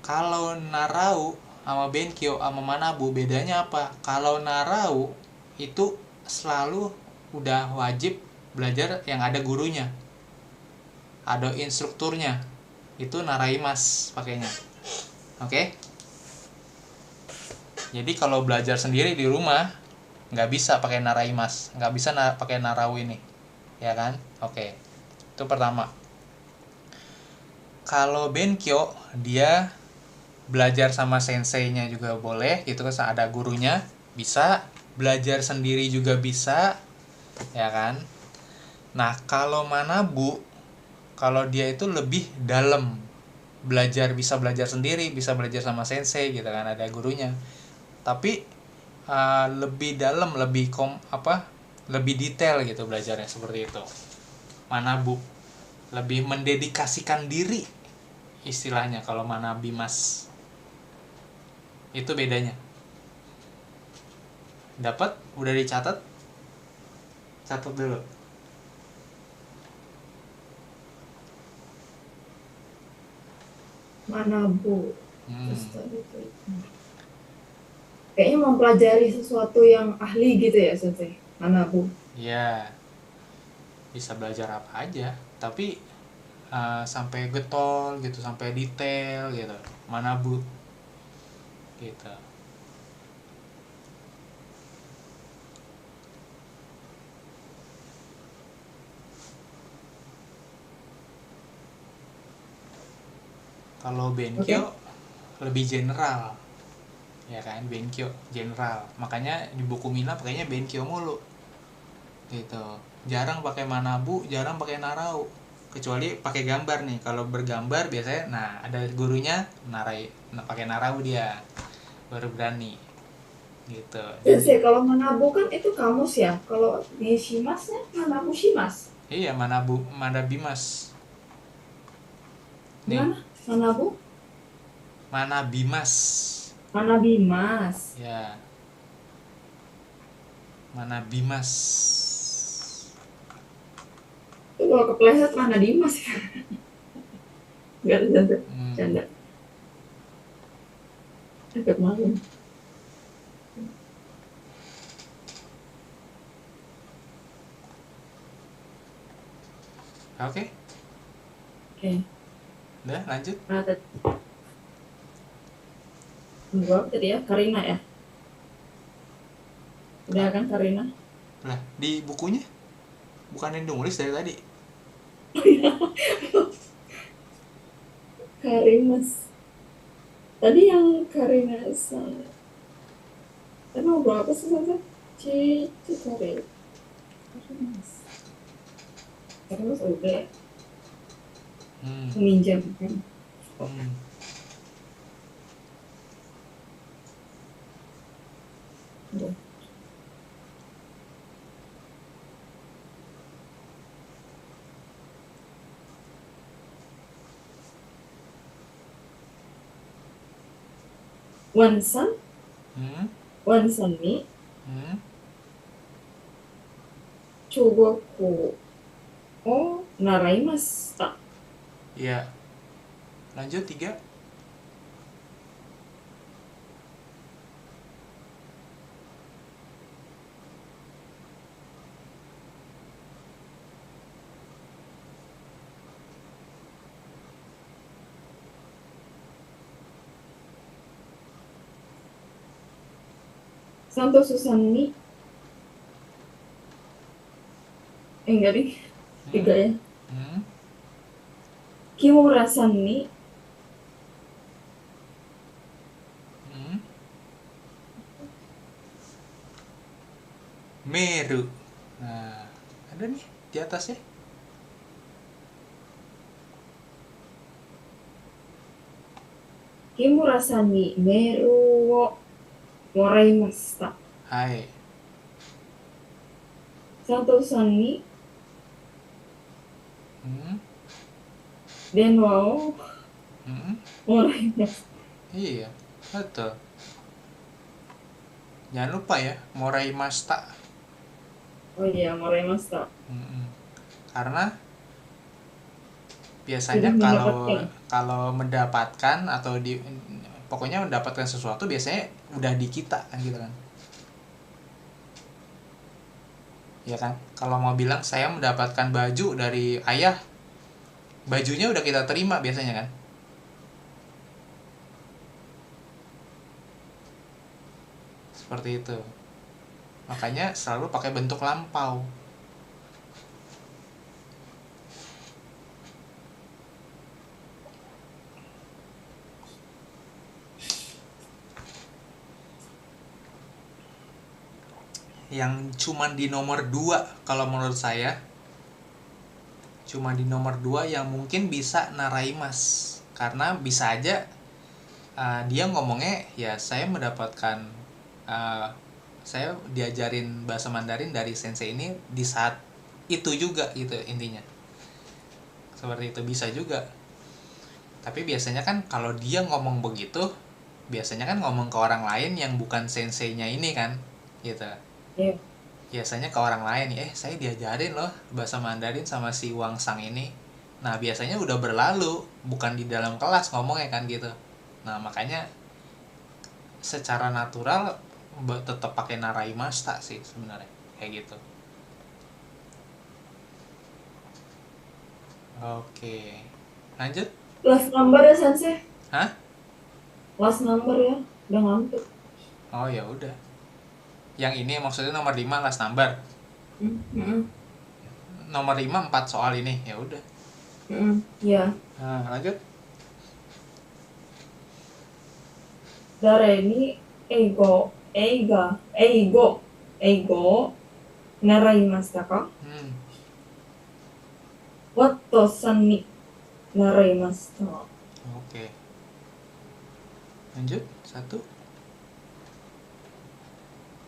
Kalau narau sama benkyo sama manabu bedanya apa? Kalau narau itu selalu udah wajib belajar yang ada gurunya, ada instrukturnya. Itu naraimas pakainya. Oke? Jadi kalau belajar sendiri di rumah nggak bisa pakai naraimas, nggak bisa pakai narau ini, ya kan? Oke, itu pertama. Kalau benkyo dia belajar sama senseinya juga boleh, gitu kan, ada gurunya bisa, belajar sendiri juga bisa, ya kan? Nah, kalau manabu, kalau dia itu lebih dalam, belajar bisa belajar sendiri, bisa belajar sama sensei, gitu kan, ada gurunya. Tapi lebih dalam, lebih detail gitu belajarnya, seperti itu. Manabu lebih mendedikasikan diri istilahnya. Kalau manabimas itu bedanya. Dapat? Udah dicatat? Catat dulu. Manabu. Terus tadi itu. Kayaknya mempelajari sesuatu yang ahli gitu ya, Sensei. Manabu. Ya, bisa belajar apa aja, tapi sampai getol gitu, sampai detail gitu. Manabu gitu. Kalau Benkyo Oke? lebih general, ya kan? Benkyo general, makanya di buku Mina pakainya Benkyo mulu gitu. Jarang pakai Manabu, jarang pakai Narau, kecuali pakai gambar nih. Kalau bergambar biasanya, nah ada gurunya narai, nah, pakai Narau dia baru berani gitu. Jadi Sensei, kalau Manabu kan itu kamus ya. Kalau di Shimasnya, Manabu Shimas. iya, Manabu Manabimas nih, Gimana? Manabu? Manabimas Manabimas. ya, Manabimas. Itu kalau kepleset mana Dimas ya? Gak ada. hmm. Canda. Agak malu. Oke, Oke. udah lanjut. Nah, tunggu apa tadi ya? Karina ya? Udah kan Karina? Lah, di bukunya bukan yang nulis dari tadi. Karimas. Tadi yang Karina sama. Tadi ngobrol apa sih Sensei? Karina. Karimas. Karimas udah ya? hmm. Meminjam kan? Hmm. Udah. Wansan, Hmm. wansan ni Hmm. Chogoku o naraimashita. Iya, lanjut 3. Santosu-san ni, enggak deh, 3 hmm. ya. Hmm. Kimura-san ni Hmm. Meru. Nah, ada nih di atasnya. Kimura-san ni meru wo moraimashita. Hai. Santosu-san ni Hmm. denwa o Hmm. moraimashita. Iya, betul. Jangan lupa ya, Morai Masta. Oh iya, moraimashita. Hmm. Karena Sudah biasanya kalau mendapatkan. kalau mendapatkan atau di, pokoknya mendapatkan sesuatu biasanya udah di kita kan gitu kan. Ya kan? Kalau mau bilang saya mendapatkan baju dari ayah, bajunya udah kita terima biasanya kan. Seperti itu. Makanya selalu pakai bentuk lampau. Yang cuman di nomor 2 kalau menurut saya, cuma di nomor 2 yang mungkin bisa naraimas. Karena bisa aja dia ngomongnya ya saya mendapatkan, saya diajarin bahasa Mandarin dari sensei ini di saat itu juga gitu intinya. Seperti itu bisa juga. Tapi biasanya kan kalau dia ngomong begitu, biasanya kan ngomong ke orang lain yang bukan senseinya ini kan, gitu. Ya, Biasanya ke orang lain, saya diajarin loh bahasa Mandarin sama si Wang Sang ini. Nah biasanya udah berlalu, bukan di dalam kelas ngomongnya kan gitu. Nah makanya secara natural tetap pakai naraimashita sih sebenarnya kayak gitu. Oke, lanjut. Last number ya Sensei. Hah? Last number ya. Udah ngantuk. Oh ya udah. Yang ini maksudnya nomor 5 last number. Nomor 5 4 soal ini. Ya udah. Iya. Nah, lanjut. Dare ni eigo naraimashita ka? Wato-san ni naraimashita. Oke. Lanjut. 1.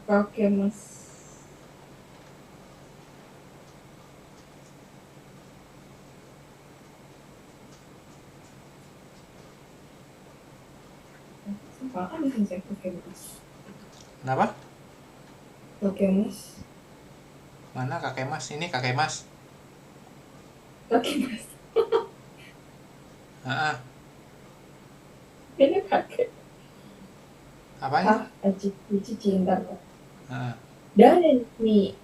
Kakemasu. Apaan nih Sensei kakemasu? Kenapa? Kakemasu. Mana kakek mas? Ini kakek mas. Kakemasu. Heeh. Ini kakek. Apanya? Cici ntar. Heeh. Dare ni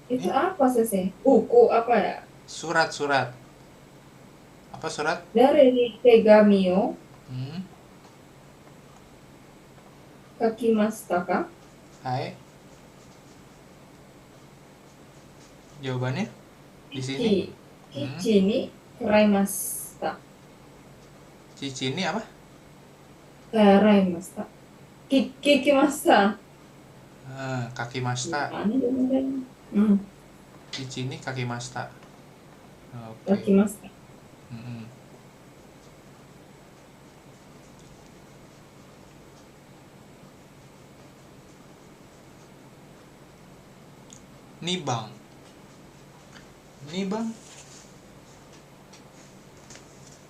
itu apa Sensei? Buku apa ya? Surat. Apa surat? Dare ni tegami o Hmm. kakimashita ka? Hai. Jawabannya di sini. Kichi ni karaimashita. Cici ini apa? Karaimashita. Kikimashita. Kaki masta. Gimana jawabannya? Cici ini kaki masta. Oke. Kakimashita. Nibang.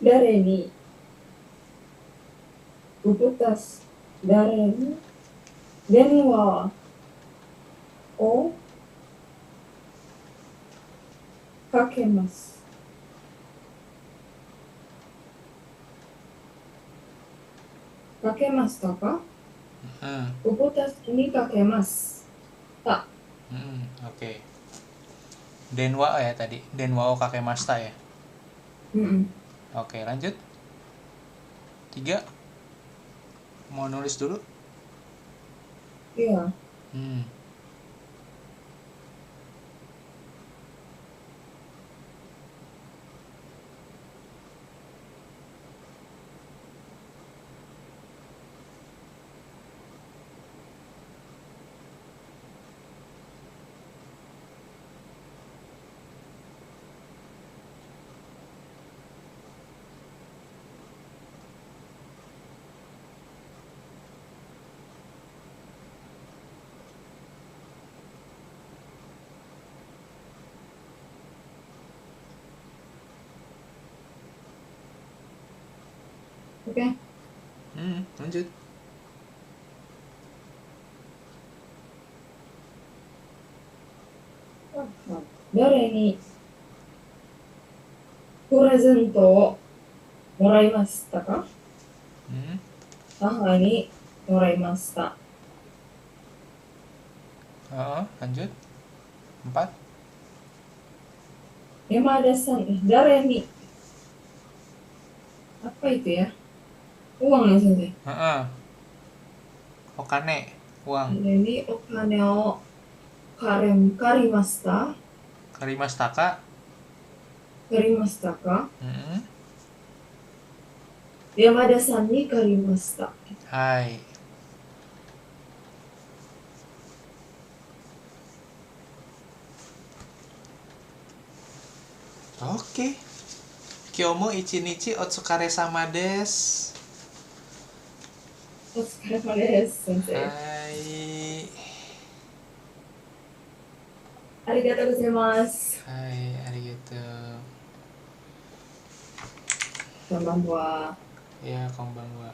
Dare ni ubutas dare ni denwa o kakemasu. Kakemashita ka? Ubutas ni kakemasu. Oke. Denwa ya tadi. Denwa o kakek masta ya. Oke, lanjut. 3. Mau nulis dulu? Iya. Oke. Lanjut. Dare ni purezento o moraimashita ka? Saha ni moraimashita. Lanjut. 4. Yamada-san, dare ni apa itu ya? Uang ya Sensei? Okane, uang. Dare ni okane o karimashita. Karimashita ka? Yamada-san ni karimashita. Hai. Oke. Kyomo ichinichi otsukare-sama desu. Otsukarema desu, Sensei. Hai. Arigatou gozaimasu. Hai, arigatou. Konbanwa. Ya, konbanwa.